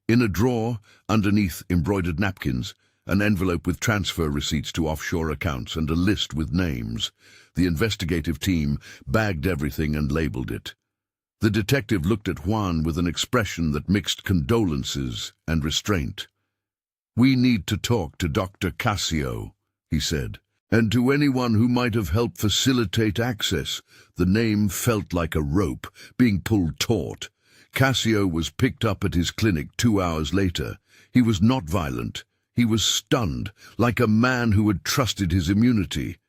In a drawer, underneath embroidered napkins, an envelope with transfer receipts to offshore accounts and a list with names. The investigative team bagged everything and labeled it. The detective looked at Juan with an expression that mixed condolences and restraint. "We need to talk to Dr. Cassio," he said, "and to anyone who might have helped facilitate access." The name felt like a rope being pulled taut. Cassio was picked up at his clinic 2 hours later. He was not violent. He was stunned, like a man who had trusted his immunity.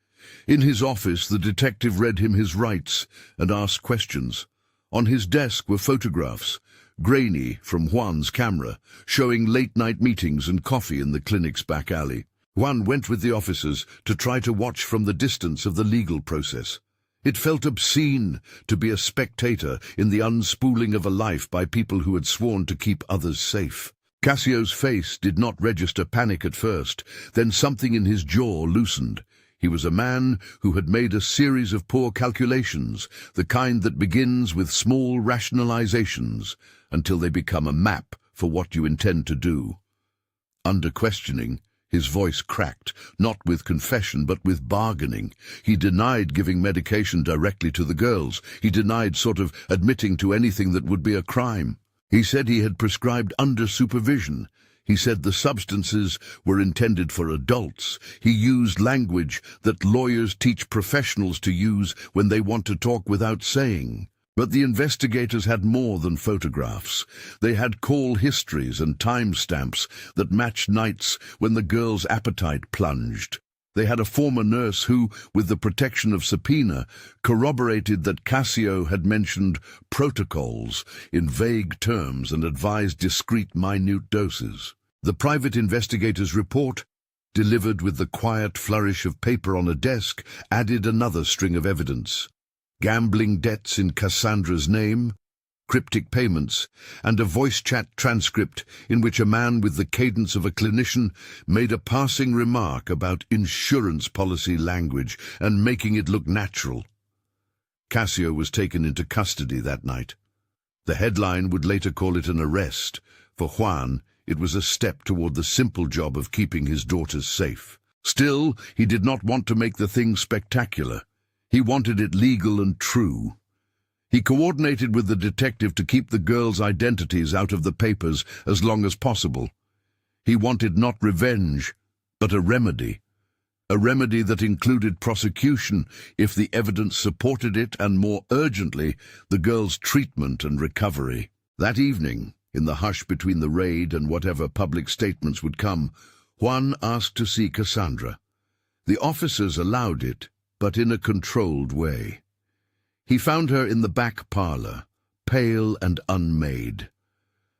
In his office, the detective read him his rights and asked questions. On his desk were photographs, grainy from Juan's camera, showing late-night meetings and coffee in the clinic's back alley. Juan went with the officers to try to watch from the distance of the legal process. It felt obscene to be a spectator in the unspooling of a life by people who had sworn to keep others safe. Cassio's face did not register panic at first, then something in his jaw loosened. He was a man who had made a series of poor calculations, the kind that begins with small rationalizations until they become a map for what you intend to do. Under questioning, his voice cracked, not with confession but with bargaining. He denied giving medication directly to the girls. He denied sort of admitting to anything that would be a crime. He said he had prescribed under supervision. He said the substances were intended for adults. He used language that lawyers teach professionals to use when they want to talk without saying. But the investigators had more than photographs. They had call histories and timestamps that matched nights when the girl's appetite plunged. They had a former nurse who, with the protection of subpoena, corroborated that Cassio had mentioned protocols in vague terms and advised discreet, minute doses. The private investigator's report, delivered with the quiet flourish of paper on a desk, added another string of evidence. Gambling debts in Cassandra's name, cryptic payments, and a voice chat transcript in which a man with the cadence of a clinician made a passing remark about insurance policy language and making it look natural. Cassio was taken into custody that night. The headline would later call it an arrest. For Juan, it was a step toward the simple job of keeping his daughters safe. Still, he did not want to make the thing spectacular. He wanted it legal and true. He coordinated with the detective to keep the girls' identities out of the papers as long as possible. He wanted not revenge, but a remedy that included prosecution if the evidence supported it, and more urgently, the girls' treatment and recovery. That evening, in the hush between the raid and whatever public statements would come, Juan asked to see Cassandra. The officers allowed it, but in a controlled way. He found her in the back parlor, pale and unmade.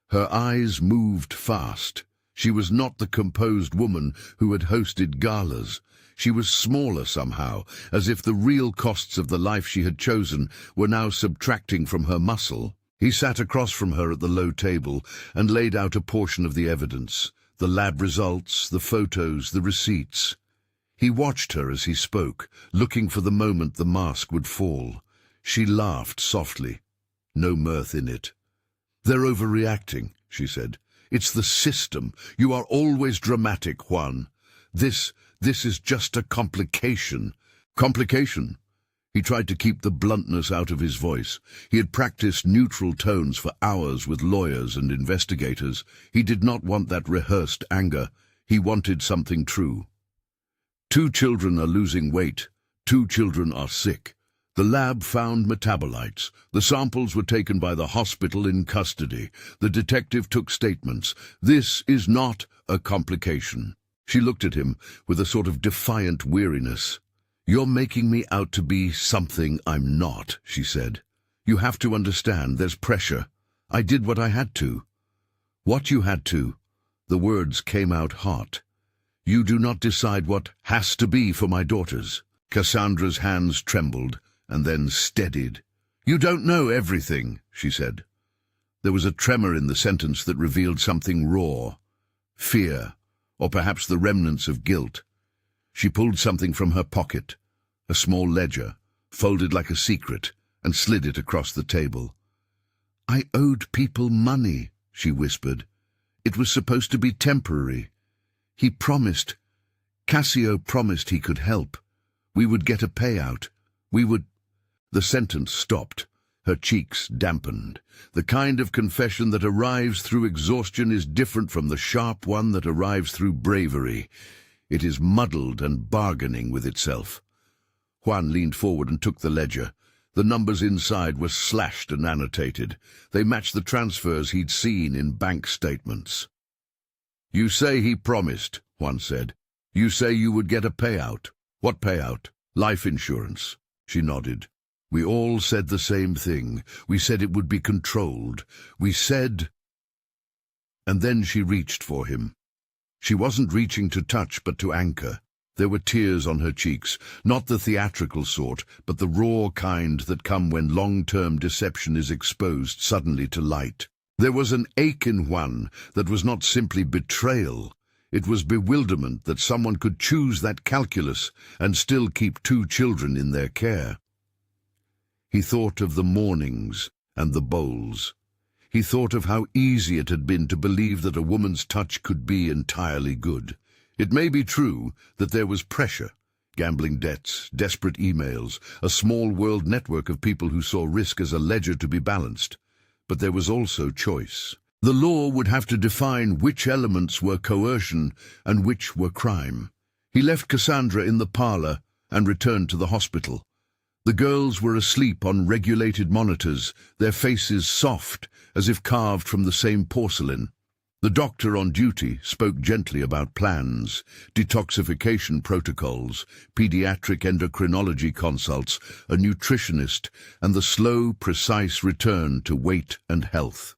Her eyes moved fast. She was not the composed woman who had hosted galas. She was smaller somehow, as if the real costs of the life she had chosen were now subtracting from her muscle. He sat across from her at the low table and laid out a portion of the evidence, the lab results, the photos, the receipts. He watched her as he spoke, looking for the moment the mask would fall. She laughed softly, no mirth in it. "They're overreacting," she said. "It's the system. You are always dramatic, Juan. This is just a complication." Complication? He tried to keep the bluntness out of his voice. He had practiced neutral tones for hours with lawyers and investigators. He did not want that rehearsed anger. He wanted something true. 2 children are losing weight. 2 children are sick. The lab found metabolites. The samples were taken by the hospital in custody. The detective took statements. This is not a complication. She looked at him with a sort of defiant weariness. "You're making me out to be something I'm not," she said. "You have to understand, there's pressure. I did what I had to." "What you had to?" The words came out hot. "You do not decide what has to be for my daughters." Cassandra's hands trembled and then steadied. "You don't know everything," she said. There was a tremor in the sentence that revealed something raw. Fear, or perhaps the remnants of guilt. She pulled something from her pocket, a small ledger, folded like a secret, and slid it across the table. "I owed people money," she whispered. "It was supposed to be temporary. Cassio promised he could help. We would get a payout. We would—" The sentence stopped. Her cheeks dampened. The kind of confession that arrives through exhaustion is different from the sharp one that arrives through bravery. It is muddled and bargaining with itself. Juan leaned forward and took the ledger. The numbers inside were slashed and annotated. They matched the transfers he'd seen in bank statements. "You say he promised," Juan said. "You say you would get a payout. What payout?" "Life insurance." She nodded. "We all said the same thing. We said it would be controlled. We said—" And then she reached for him. She wasn't reaching to touch, but to anchor. There were tears on her cheeks, not the theatrical sort, but the raw kind that come when long-term deception is exposed suddenly to light. There was an ache in Juan that was not simply betrayal. It was bewilderment that someone could choose that calculus and still keep 2 children in their care. He thought of the mornings and the bowls. He thought of how easy it had been to believe that a woman's touch could be entirely good. It may be true that there was pressure, gambling debts, desperate emails, a small world network of people who saw risk as a ledger to be balanced. But there was also choice. The law would have to define which elements were coercion and which were crime. He left Cassandra in the parlor and returned to the hospital. The girls were asleep on regulated monitors, their faces soft, as if carved from the same porcelain. The doctor on duty spoke gently about plans, detoxification protocols, pediatric endocrinology consults, a nutritionist, and the slow, precise return to weight and health.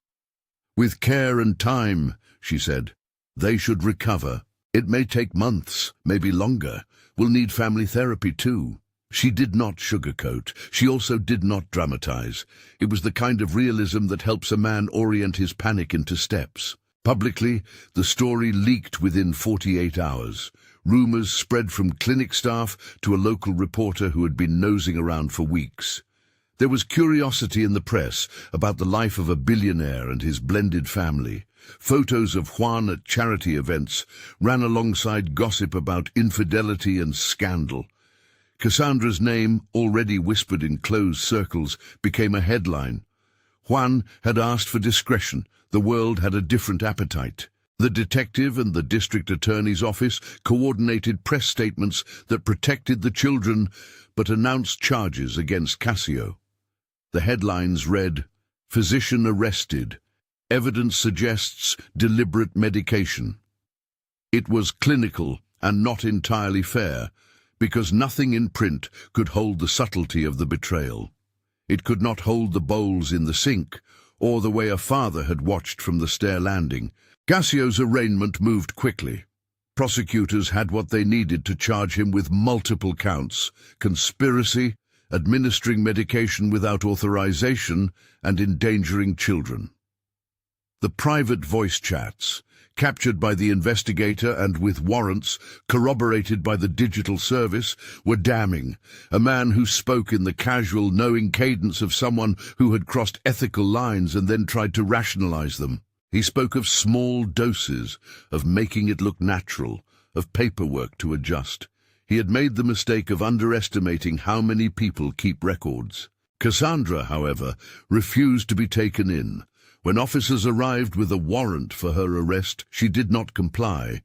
"With care and time," she said, "they should recover. It may take months, maybe longer. We'll need family therapy too." She did not sugarcoat. She also did not dramatize. It was the kind of realism that helps a man orient his panic into steps. Publicly, the story leaked within 48 hours. Rumors spread from clinic staff to a local reporter who had been nosing around for weeks. There was curiosity in the press about the life of a billionaire and his blended family. Photos of Juan at charity events ran alongside gossip about infidelity and scandal. Cassandra's name, already whispered in closed circles, became a headline. Juan had asked for discretion. The world had a different appetite. The detective and the district attorney's office coordinated press statements that protected the children but announced charges against Cassio. The headlines read, "Physician arrested. Evidence suggests deliberate medication." It was clinical and not entirely fair, because nothing in print could hold the subtlety of the betrayal. It could not hold the bowls in the sink, or the way a father had watched from the stair landing. Cassio's arraignment moved quickly. Prosecutors had what they needed to charge him with multiple counts: conspiracy, administering medication without authorization, and endangering children. The private voice chats, captured by the investigator and with warrants corroborated by the digital service, were damning. A man who spoke in the casual, knowing cadence of someone who had crossed ethical lines and then tried to rationalize them. He spoke of small doses, of making it look natural, of paperwork to adjust. He had made the mistake of underestimating how many people keep records. Cassandra, however, refused to be taken in. When officers arrived with a warrant for her arrest, she did not comply.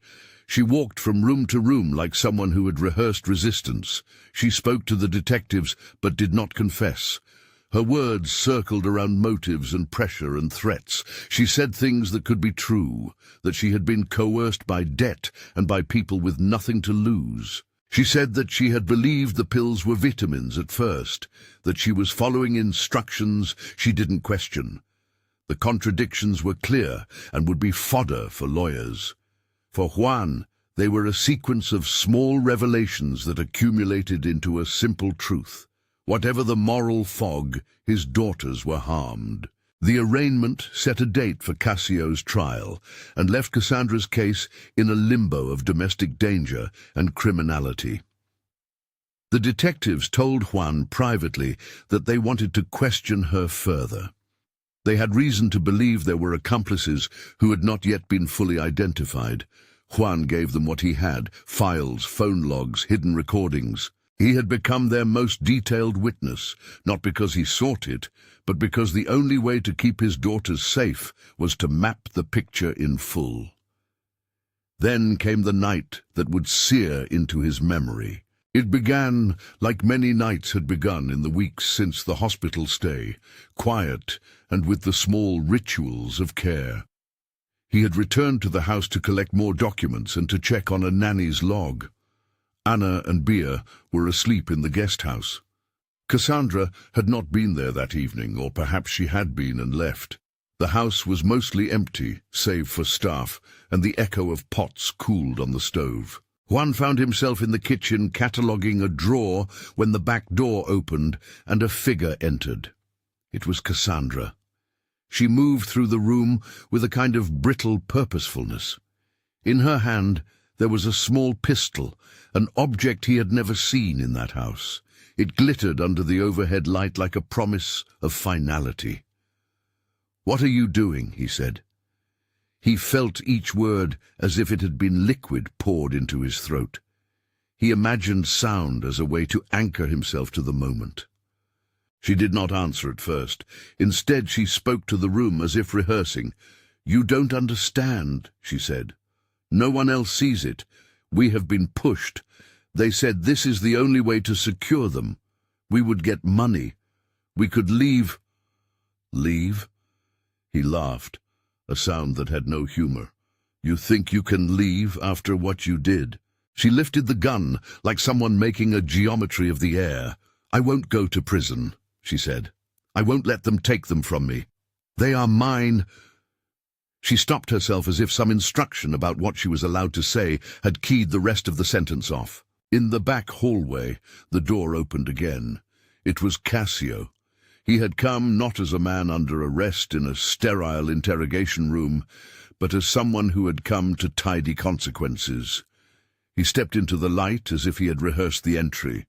She walked from room to room like someone who had rehearsed resistance. She spoke to the detectives, but did not confess. Her words circled around motives and pressure and threats. She said things that could be true, that she had been coerced by debt and by people with nothing to lose. She said that she had believed the pills were vitamins at first, that she was following instructions she didn't question. The contradictions were clear and would be fodder for lawyers. For Juan, they were a sequence of small revelations that accumulated into a simple truth. Whatever the moral fog, his daughters were harmed. The arraignment set a date for Cassio's trial and left Cassandra's case in a limbo of domestic danger and criminality. The detectives told Juan privately that they wanted to question her further. They had reason to believe there were accomplices who had not yet been fully identified. Juan gave them what he had: files, phone logs, hidden recordings. He had become their most detailed witness, not because he sought it, but because the only way to keep his daughters safe was to map the picture in full. Then came the night that would sear into his memory. It began like many nights had begun in the weeks since the hospital stay, quiet and with the small rituals of care. He had returned to the house to collect more documents and to check on a nanny's log. Ana and Bia were asleep in the guest house. Cassandra had not been there that evening, or perhaps she had been and left. The house was mostly empty, save for staff, and the echo of pots cooled on the stove. Juan found himself in the kitchen cataloguing a drawer when the back door opened and a figure entered. It was Cassandra. She moved through the room with a kind of brittle purposefulness. In her hand there was a small pistol, an object he had never seen in that house. It glittered under the overhead light like a promise of finality. "What are you doing?" he said. He felt each word as if it had been liquid poured into his throat. He imagined sound as a way to anchor himself to the moment. She did not answer at first. Instead, she spoke to the room as if rehearsing. "You don't understand," she said. "No one else sees it. We have been pushed. They said this is the only way to secure them. We would get money. We could leave." "Leave?" He laughed, a sound that had no humor. "You think you can leave after what you did?" She lifted the gun, like someone making a geometry of the air. "I won't go to prison," she said. "I won't let them take them from me. They are mine." She stopped herself as if some instruction about what she was allowed to say had keyed the rest of the sentence off. In the back hallway, the door opened again. It was Cassio. He had come not as a man under arrest in a sterile interrogation room, but as someone who had come to tidy consequences. He stepped into the light as if he had rehearsed the entry.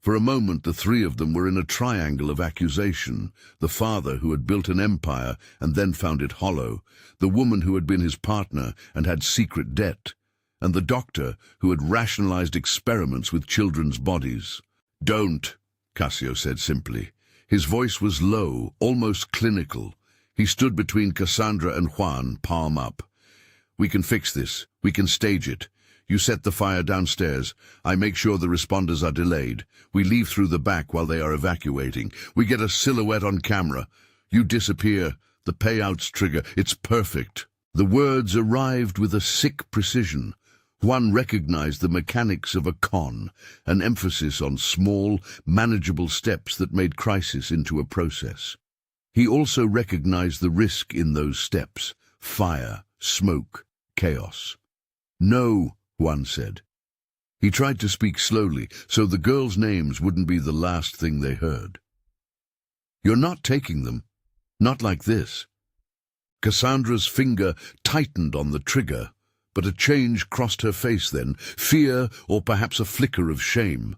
For a moment the three of them were in a triangle of accusation: the father who had built an empire and then found it hollow, the woman who had been his partner and had secret debt, and the doctor who had rationalized experiments with children's bodies. "Don't," Cassio said simply. His voice was low, almost clinical. He stood between Cassandra and Juan, palm up. "We can fix this. We can stage it. You set the fire downstairs. I make sure the responders are delayed. We leave through the back while they are evacuating. We get a silhouette on camera. You disappear. The payouts trigger. It's perfect." The words arrived with a sick precision. Juan recognized the mechanics of a con, an emphasis on small, manageable steps that made crisis into a process. He also recognized the risk in those steps: fire, smoke, chaos. "No," Juan said. He tried to speak slowly, so the girls' names wouldn't be the last thing they heard. "You're not taking them. Not like this." Cassandra's finger tightened on the trigger, but a change crossed her face then, fear or perhaps a flicker of shame.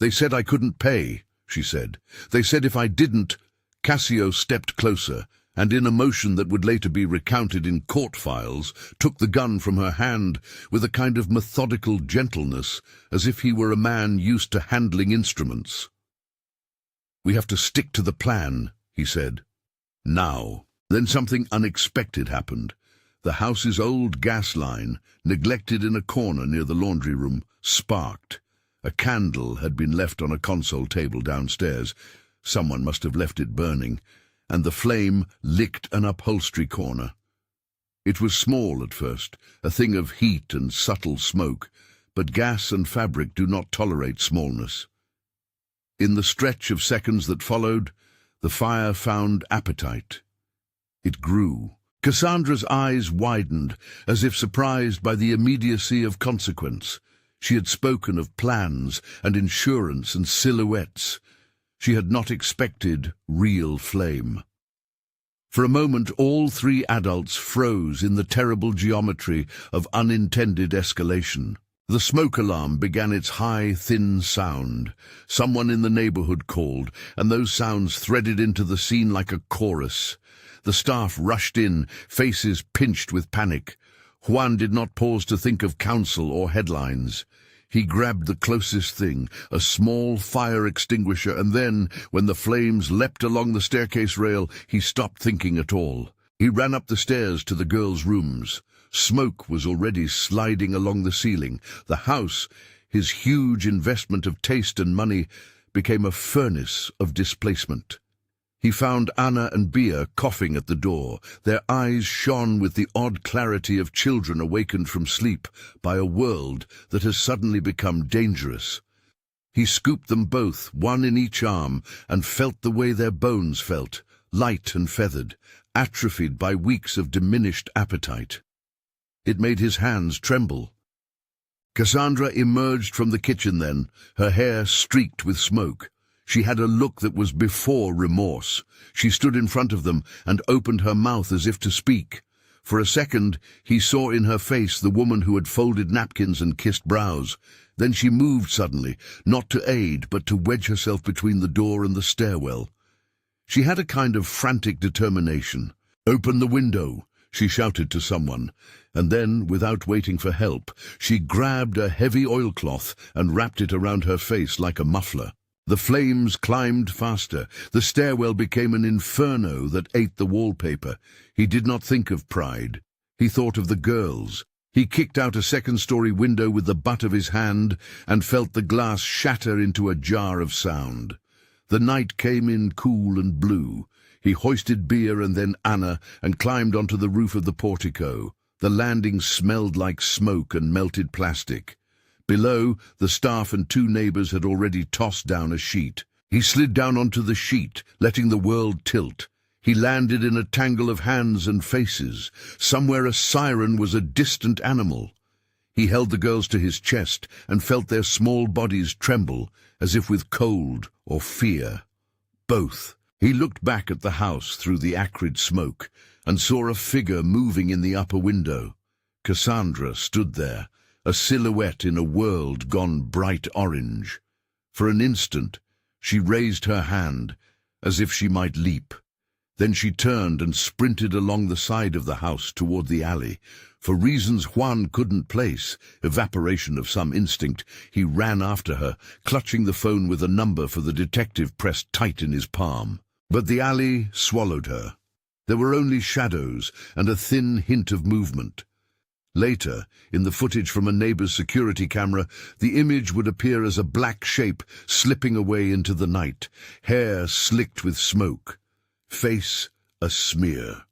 "They said I couldn't pay," she said. "They said if I didn't—" Cassio stepped closer, and in a motion that would later be recounted in court files, took the gun from her hand with a kind of methodical gentleness, as if he were a man used to handling instruments. "We have to stick to the plan," he said. "Now." Then something unexpected happened. The house's old gas line, neglected in a corner near the laundry room, sparked. A candle had been left on a console table downstairs. Someone must have left it burning, and the flame licked an upholstery corner. It was small at first, a thing of heat and subtle smoke, but gas and fabric do not tolerate smallness. In the stretch of seconds that followed, the fire found appetite. It grew. Cassandra's eyes widened, as if surprised by the immediacy of consequence. She had spoken of plans and insurance and silhouettes. She had not expected real flame. For a moment all three adults froze in the terrible geometry of unintended escalation. The smoke alarm began its high, thin sound. Someone in the neighborhood called, and those sounds threaded into the scene like a chorus. The staff rushed in, faces pinched with panic. Juan did not pause to think of counsel or headlines. He grabbed the closest thing, a small fire extinguisher, and then, when the flames leapt along the staircase rail, he stopped thinking at all. He ran up the stairs to the girls' rooms. Smoke was already sliding along the ceiling. The house, his huge investment of taste and money, became a furnace of displacement. He found Ana and Bia coughing at the door. Their eyes shone with the odd clarity of children awakened from sleep by a world that has suddenly become dangerous. He scooped them both, one in each arm, and felt the way their bones felt, light and feathered, atrophied by weeks of diminished appetite. It made his hands tremble. Cassandra emerged from the kitchen then, her hair streaked with smoke. She had a look that was before remorse. She stood in front of them and opened her mouth as if to speak. For a second, he saw in her face the woman who had folded napkins and kissed brows. Then she moved suddenly, not to aid, but to wedge herself between the door and the stairwell. She had a kind of frantic determination. "Open the window," she shouted to someone, and then, without waiting for help, she grabbed a heavy oilcloth and wrapped it around her face like a muffler. The flames climbed faster. The stairwell became an inferno that ate the wallpaper. He did not think of pride. He thought of the girls. He kicked out a second-story window with the butt of his hand and felt the glass shatter into a jar of sound. The night came in cool and blue. He hoisted Bia and then Ana and climbed onto the roof of the portico. The landing smelled like smoke and melted plastic. Below, the staff and two neighbors had already tossed down a sheet. He slid down onto the sheet, letting the world tilt. He landed in a tangle of hands and faces. Somewhere a siren was a distant animal. He held the girls to his chest and felt their small bodies tremble, as if with cold or fear. Both. He looked back at the house through the acrid smoke and saw a figure moving in the upper window. Cassandra stood there, a silhouette in a world gone bright orange. For an instant, she raised her hand, as if she might leap. Then she turned and sprinted along the side of the house toward the alley. For reasons Juan couldn't place, evaporation of some instinct, he ran after her, clutching the phone with a number for the detective pressed tight in his palm. But the alley swallowed her. There were only shadows and a thin hint of movement. Later, in the footage from a neighbor's security camera, the image would appear as a black shape slipping away into the night, hair slicked with smoke, face a smear.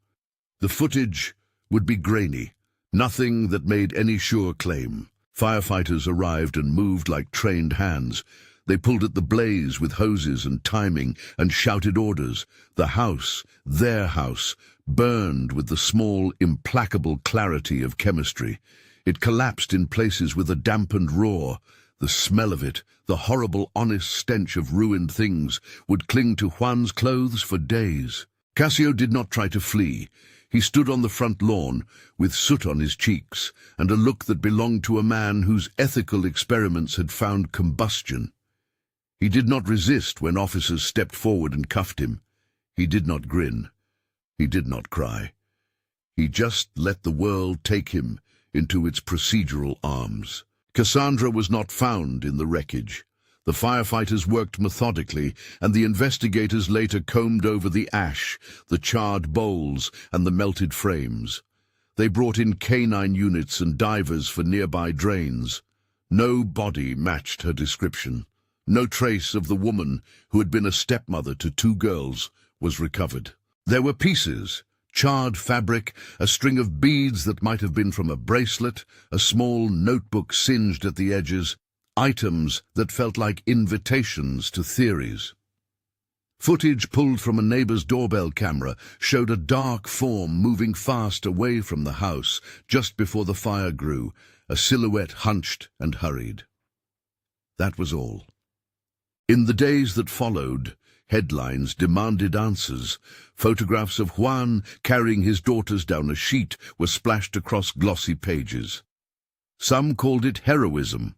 The footage would be grainy, nothing that made any sure claim. Firefighters arrived and moved like trained hands. They pulled at the blaze with hoses and timing and shouted orders. The house, their house, burned with the small, implacable clarity of chemistry. It collapsed in places with a dampened roar. The smell of it, the horrible, honest stench of ruined things, would cling to Juan's clothes for days. Cassio did not try to flee. He stood on the front lawn, with soot on his cheeks, and a look that belonged to a man whose ethical experiments had found combustion. He did not resist when officers stepped forward and cuffed him. He did not grin. He did not cry. He just let the world take him into its procedural arms. Cassandra was not found in the wreckage. The firefighters worked methodically, and the investigators later combed over the ash, the charred bowls, and the melted frames. They brought in canine units and divers for nearby drains. No body matched her description. No trace of the woman, who had been a stepmother to two girls, was recovered. There were pieces, charred fabric, a string of beads that might have been from a bracelet, a small notebook singed at the edges, items that felt like invitations to theories. Footage pulled from a neighbor's doorbell camera showed a dark form moving fast away from the house just before the fire grew, a silhouette hunched and hurried. That was all. In the days that followed, headlines demanded answers. Photographs of Juan carrying his daughters down a sheet were splashed across glossy pages. Some called it heroism.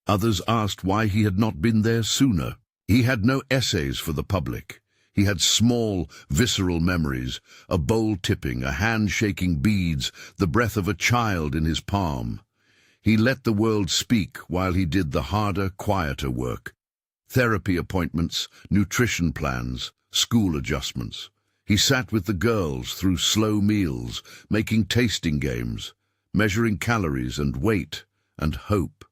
Others asked why he had not been there sooner. He had no essays for the public. He had small, visceral memories, a bowl tipping, a hand shaking beads, the breath of a child in his palm. He let the world speak while he did the harder, quieter work. Therapy appointments, nutrition plans, school adjustments. He sat with the girls through slow meals, making tasting games, measuring calories and weight and hope.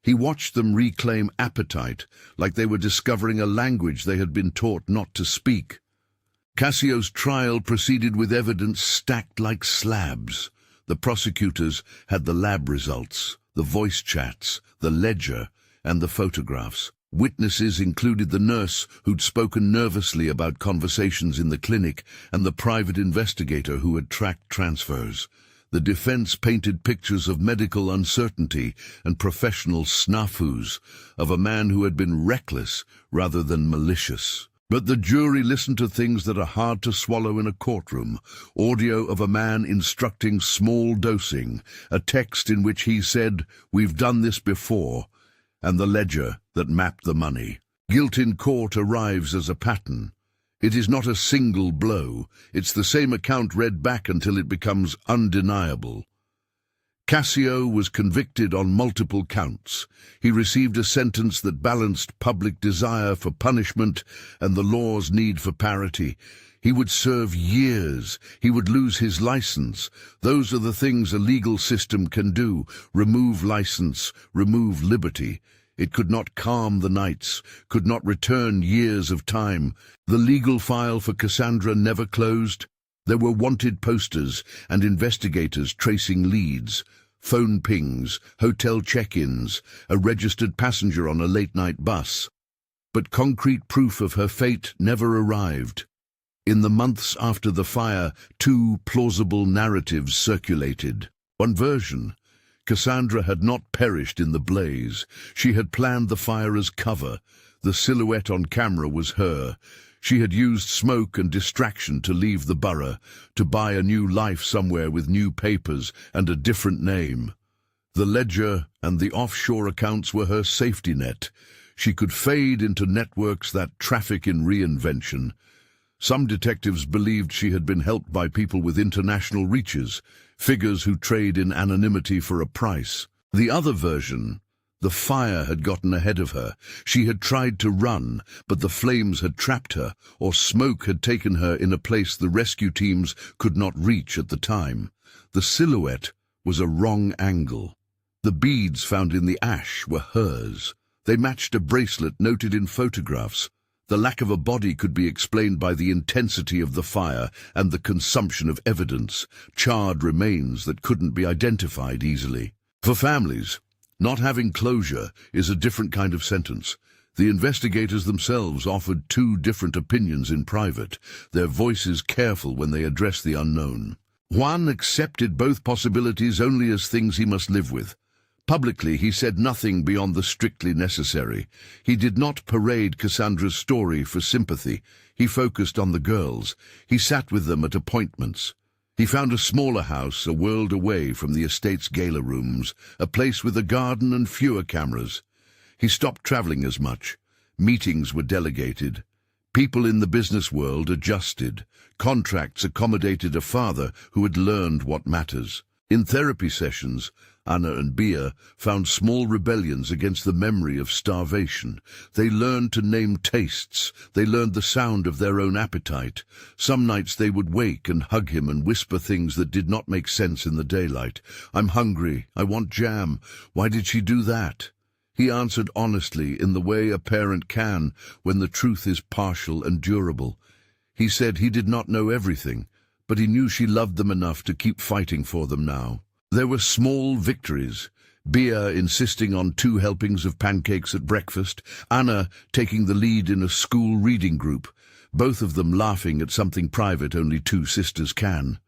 He watched them reclaim appetite, like they were discovering a language they had been taught not to speak. Cassio's trial proceeded with evidence stacked like slabs. The prosecutors had the lab results, the voice chats, the ledger, and the photographs. Witnesses included the nurse who'd spoken nervously about conversations in the clinic and the private investigator who had tracked transfers. The defense painted pictures of medical uncertainty and professional snafus, of a man who had been reckless rather than malicious. But the jury listened to things that are hard to swallow in a courtroom. Audio of a man instructing small dosing, a text in which he said, "We've done this before," and the ledger that mapped the money. Guilt in court arrives as a pattern. It is not a single blow. It's the same account read back until it becomes undeniable. Cassio was convicted on multiple counts. He received a sentence that balanced public desire for punishment and the law's need for parity. He would serve years. He would lose his license. Those are the things a legal system can do. Remove license, remove liberty. It could not calm the nights, could not return years of time. The legal file for Cassandra never closed. There were wanted posters and investigators tracing leads, phone pings, hotel check-ins, a registered passenger on a late-night bus. But concrete proof of her fate never arrived. In the months after the fire, two plausible narratives circulated. One version: Cassandra had not perished in the blaze. She had planned the fire as cover. The silhouette on camera was her. She had used smoke and distraction to leave the borough, to buy a new life somewhere with new papers and a different name. The ledger and the offshore accounts were her safety net. She could fade into networks that traffic in reinvention. Some detectives believed she had been helped by people with international reaches, figures who trade in anonymity for a price. The other version: the fire had gotten ahead of her. She had tried to run, but the flames had trapped her, or smoke had taken her in a place the rescue teams could not reach at the time. The silhouette was a wrong angle. The beads found in the ash were hers. They matched a bracelet noted in photographs. The lack of a body could be explained by the intensity of the fire and the consumption of evidence, charred remains that couldn't be identified easily. For families, not having closure is a different kind of sentence. The investigators themselves offered two different opinions in private, their voices careful when they addressed the unknown. Juan accepted both possibilities only as things he must live with. Publicly, he said nothing beyond the strictly necessary. He did not parade Cassandra's story for sympathy. He focused on the girls. He sat with them at appointments. He found a smaller house a world away from the estate's gala rooms, a place with a garden and fewer cameras. He stopped traveling as much. Meetings were delegated. People in the business world adjusted. Contracts accommodated a father who had learned what matters. In therapy sessions, Ana and Bia found small rebellions against the memory of starvation. They learned to name tastes. They learned the sound of their own appetite. Some nights they would wake and hug him and whisper things that did not make sense in the daylight. "I'm hungry. I want jam. Why did she do that?" He answered honestly in the way a parent can when the truth is partial and durable. He said he did not know everything, but he knew she loved them enough to keep fighting for them now. There were small victories. Bia insisting on 2 helpings of pancakes at breakfast, Ana taking the lead in a school reading group, both of them laughing at something private only 2 sisters can.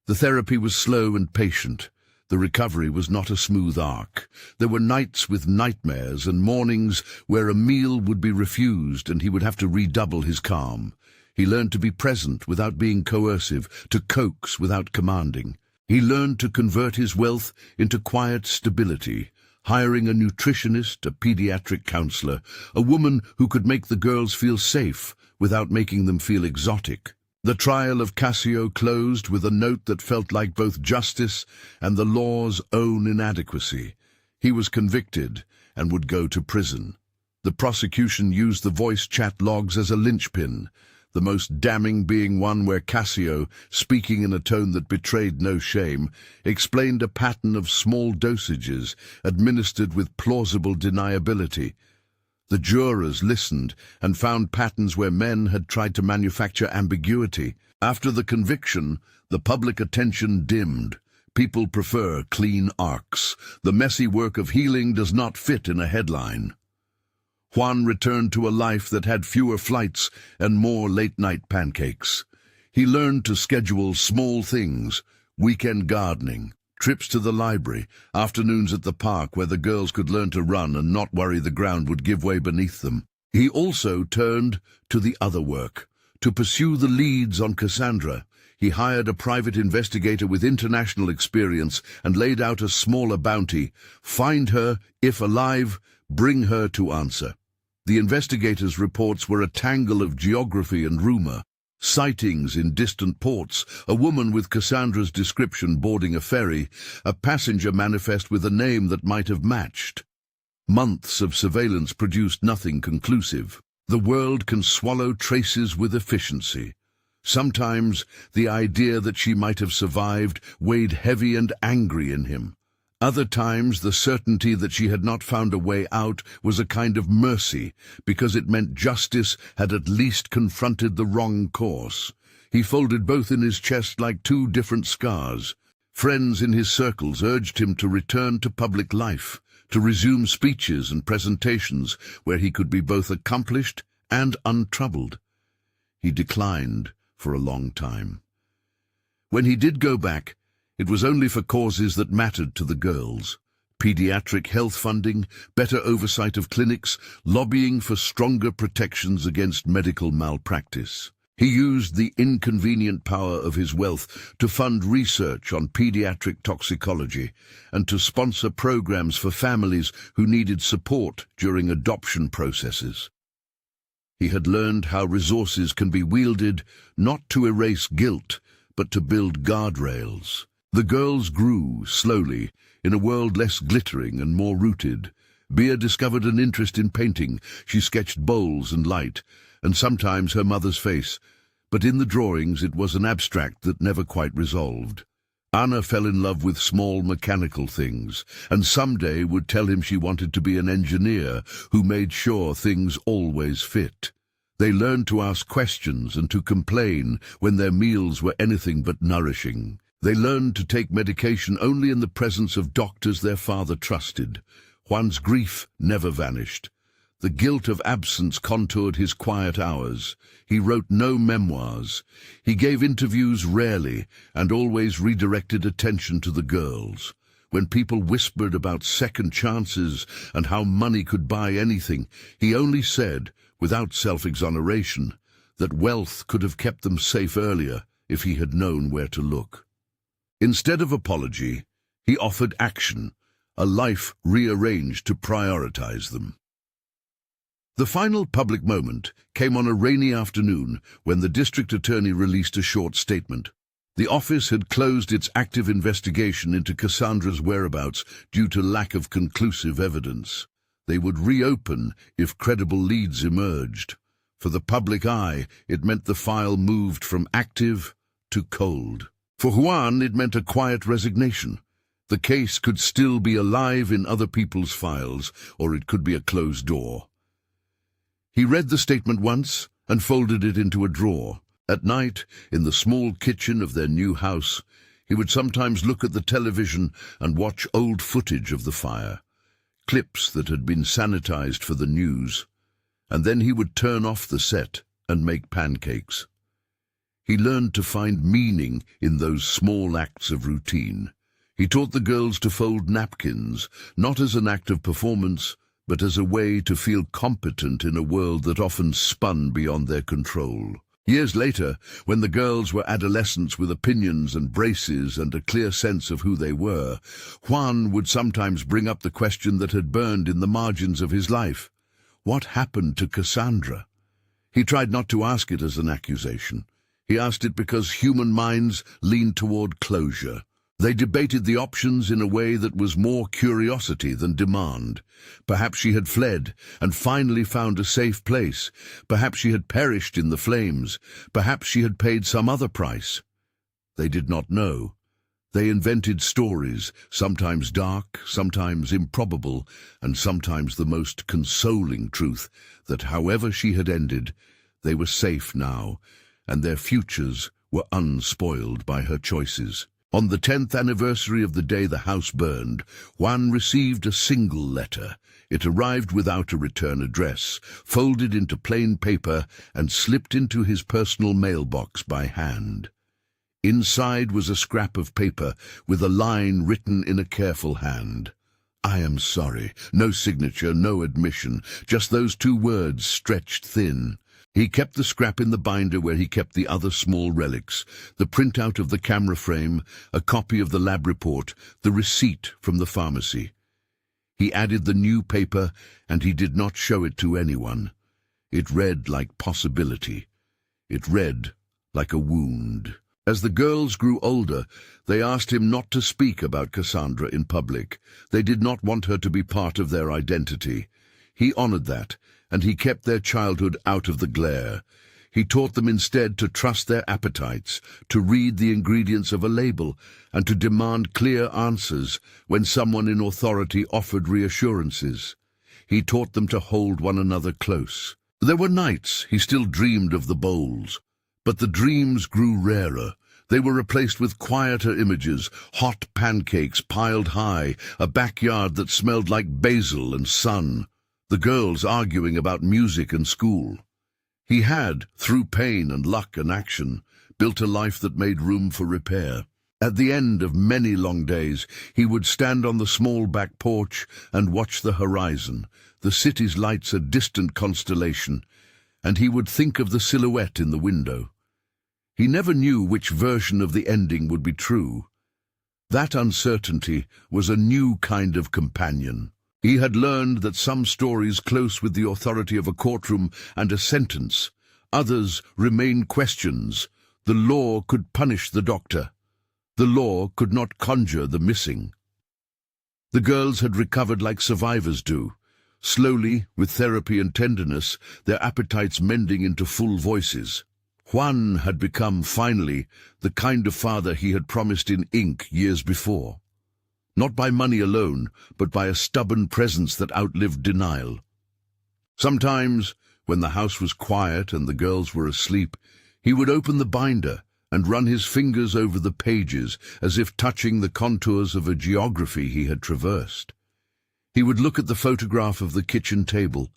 The therapy was slow and patient. The recovery was not a smooth arc. There were nights with nightmares and mornings where a meal would be refused and he would have to redouble his calm. He learned to be present without being coercive, to coax without commanding. He learned to convert his wealth into quiet stability, hiring a nutritionist, a pediatric counselor, a woman who could make the girls feel safe without making them feel exotic. The trial of Cassio closed with a note that felt like both justice and the law's own inadequacy. He was convicted and would go to prison. The prosecution used the voice chat logs as a linchpin, the most damning being one where Cassio, speaking in a tone that betrayed no shame, explained a pattern of small dosages administered with plausible deniability. The jurors listened and found patterns where men had tried to manufacture ambiguity. After the conviction, the public attention dimmed. People prefer clean arcs. The messy work of healing does not fit in a headline. Juan returned to a life that had fewer flights and more late-night pancakes. He learned to schedule small things, weekend gardening, trips to the library, afternoons at the park where the girls could learn to run and not worry the ground would give way beneath them. He also turned to the other work. To pursue the leads on Cassandra, he hired a private investigator with international experience and laid out a smaller bounty: find her, if alive, bring her to answer. The investigators' reports were a tangle of geography and rumor. Sightings in distant ports, a woman with Cassandra's description boarding a ferry, a passenger manifest with a name that might have matched. Months of surveillance produced nothing conclusive. The world can swallow traces with efficiency. Sometimes the idea that she might have survived weighed heavy and angry in him. Other times the certainty that she had not found a way out was a kind of mercy, because it meant justice had at least confronted the wrong course. He folded both in his chest like two different scars. Friends in his circles urged him to return to public life, to resume speeches and presentations where he could be both accomplished and untroubled. He declined for a long time. When he did go back, it was only for causes that mattered to the girls: pediatric health funding, better oversight of clinics, lobbying for stronger protections against medical malpractice. He used the inconvenient power of his wealth to fund research on pediatric toxicology and to sponsor programs for families who needed support during adoption processes. He had learned how resources can be wielded not to erase guilt, but to build guardrails. The girls grew, slowly, in a world less glittering and more rooted. Bia discovered an interest in painting. She sketched bowls and light, and sometimes her mother's face, but in the drawings it was an abstract that never quite resolved. Ana fell in love with small mechanical things, and someday would tell him she wanted to be an engineer who made sure things always fit. They learned to ask questions and to complain when their meals were anything but nourishing. They learned to take medication only in the presence of doctors their father trusted. Juan's grief never vanished. The guilt of absence contoured his quiet hours. He wrote no memoirs. He gave interviews rarely and always redirected attention to the girls. When people whispered about second chances and how money could buy anything, he only said, without self-exoneration, that wealth could have kept them safe earlier if he had known where to look. Instead of apology, he offered action, a life rearranged to prioritize them. The final public moment came on a rainy afternoon when the district attorney released a short statement. The office had closed its active investigation into Cassandra's whereabouts due to lack of conclusive evidence. They would reopen if credible leads emerged. For the public eye, it meant the file moved from active to cold. For Juan, it meant a quiet resignation. The case could still be alive in other people's files, or it could be a closed door. He read the statement once and folded it into a drawer. At night, in the small kitchen of their new house, he would sometimes look at the television and watch old footage of the fire, clips that had been sanitized for the news, and then he would turn off the set and make pancakes. He learned to find meaning in those small acts of routine. He taught the girls to fold napkins, not as an act of performance, but as a way to feel competent in a world that often spun beyond their control. Years later, when the girls were adolescents with opinions and braces and a clear sense of who they were, Juan would sometimes bring up the question that had burned in the margins of his life. What happened to Cassandra? He tried not to ask it as an accusation. He asked it because human minds lean toward closure. They debated the options in a way that was more curiosity than demand. Perhaps she had fled and finally found a safe place. Perhaps she had perished in the flames. Perhaps she had paid some other price. They did not know. They invented stories, sometimes dark, sometimes improbable, and sometimes the most consoling truth, that however she had ended, they were safe now, and their futures were unspoiled by her choices. On the 10th anniversary of the day the house burned, Juan received a single letter. It arrived without a return address, folded into plain paper, and slipped into his personal mailbox by hand. Inside was a scrap of paper with a line written in a careful hand. "I am sorry." No signature, no admission, just those two words stretched thin. He kept the scrap in the binder where he kept the other small relics, the printout of the camera frame, a copy of the lab report, the receipt from the pharmacy. He added the new paper, and he did not show it to anyone. It read like possibility. It read like a wound. As the girls grew older, they asked him not to speak about Cassandra in public. They did not want her to be part of their identity. He honored that, and he kept their childhood out of the glare. He taught them instead to trust their appetites, to read the ingredients of a label, and to demand clear answers when someone in authority offered reassurances. He taught them to hold one another close. There were nights he still dreamed of the bowls, but the dreams grew rarer. They were replaced with quieter images, hot pancakes piled high, a backyard that smelled like basil and sun, the girls arguing about music and school. He had, through pain and luck and action, built a life that made room for repair. At the end of many long days, he would stand on the small back porch and watch the horizon, the city's lights a distant constellation, and he would think of the silhouette in the window. He never knew which version of the ending would be true. That uncertainty was a new kind of companion. He had learned that some stories close with the authority of a courtroom and a sentence, others remain questions. The law could punish the doctor. The law could not conjure the missing. The girls had recovered like survivors do, slowly, with therapy and tenderness, their appetites mending into full voices. Juan had become, finally, the kind of father he had promised in ink years before. Not by money alone, but by a stubborn presence that outlived denial. Sometimes, when the house was quiet and the girls were asleep, he would open the binder and run his fingers over the pages as if touching the contours of a geography he had traversed. He would look at the photograph of the kitchen table,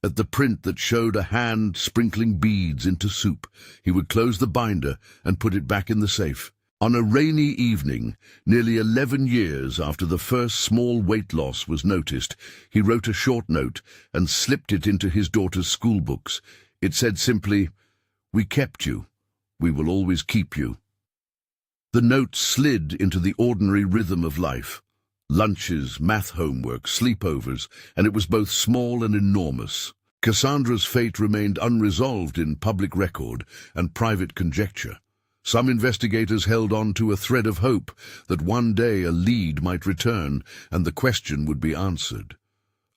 at the print that showed a hand sprinkling beads into soup. He would close the binder and put it back in the safe. On a rainy evening, nearly 11 years after the first small weight loss was noticed, he wrote a short note and slipped it into his daughter's school books. It said simply, "We kept you. We will always keep you." The note slid into the ordinary rhythm of life. Lunches, math homework, sleepovers, and it was both small and enormous. Cassandra's fate remained unresolved in public record and private conjecture. Some investigators held on to a thread of hope that one day a lead might return and the question would be answered.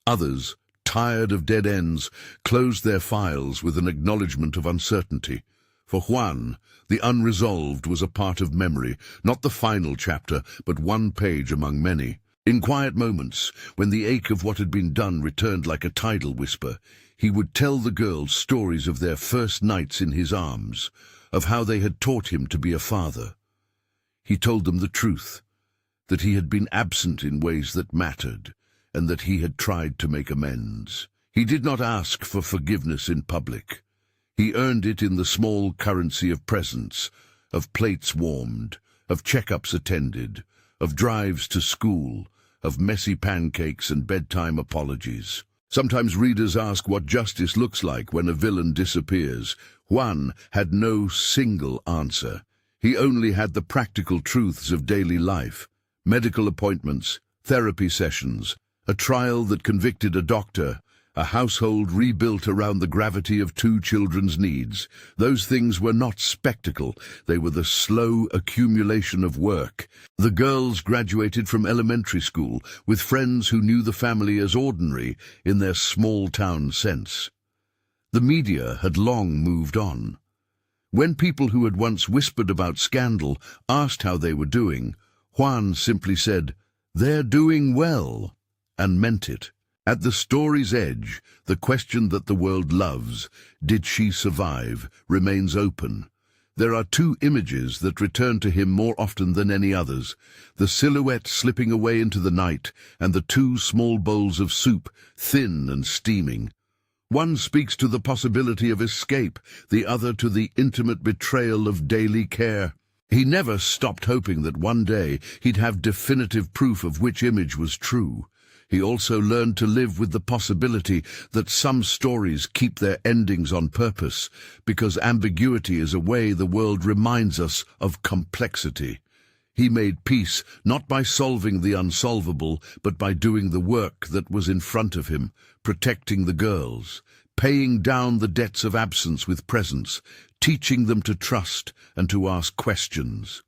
Others, tired of dead ends, closed their files with an acknowledgement of uncertainty. For Juan, the unresolved was a part of memory, not the final chapter, but one page among many. In quiet moments, when the ache of what had been done returned like a tidal whisper, he would tell the girls stories of their first nights in his arms, of how they had taught him to be a father. He told them the truth, that he had been absent in ways that mattered, and that he had tried to make amends. He did not ask for forgiveness in public. He earned it in the small currency of presence, of plates warmed, of checkups attended, of drives to school, of messy pancakes and bedtime apologies. Sometimes readers ask what justice looks like when a villain disappears. Juan had no single answer. He only had the practical truths of daily life, medical appointments, therapy sessions, a trial that convicted a doctor, a household rebuilt around the gravity of 2 children's needs. Those things were not spectacle, they were the slow accumulation of work. The girls graduated from elementary school with friends who knew the family as ordinary in their small-town sense. The media had long moved on. When people who had once whispered about scandal asked how they were doing, Juan simply said, "They're doing well," and meant it. At the story's edge, the question that the world loves, did she survive, remains open. There are 2 images that return to him more often than any others, the silhouette slipping away into the night and the 2 small bowls of soup, thin and steaming. One speaks to the possibility of escape, the other to the intimate betrayal of daily care. He never stopped hoping that one day he'd have definitive proof of which image was true. He also learned to live with the possibility that some stories keep their endings on purpose, because ambiguity is a way the world reminds us of complexity. He made peace not by solving the unsolvable, but by doing the work that was in front of him, protecting the girls, paying down the debts of absence with presence, teaching them to trust and to ask questions.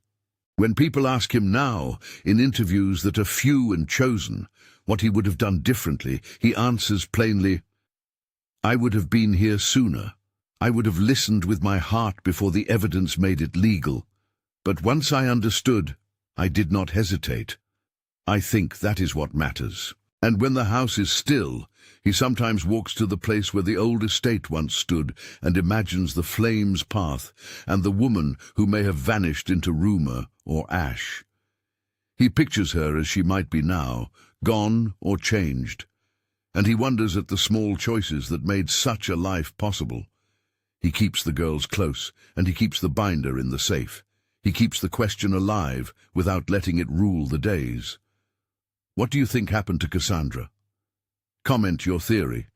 When people ask him now, in interviews that are few and chosen, what he would have done differently, he answers plainly, "I would have been here sooner. I would have listened with my heart before the evidence made it legal. But once I understood, I did not hesitate. I think that is what matters." And when the house is still, he sometimes walks to the place where the old estate once stood and imagines the flames' path and the woman who may have vanished into rumour or ash. He pictures her as she might be now, gone or changed, and he wonders at the small choices that made such a life possible. He keeps the girls close, and he keeps the binder in the safe. He keeps the question alive without letting it rule the days. What do you think happened to Cassandra? Comment your theory.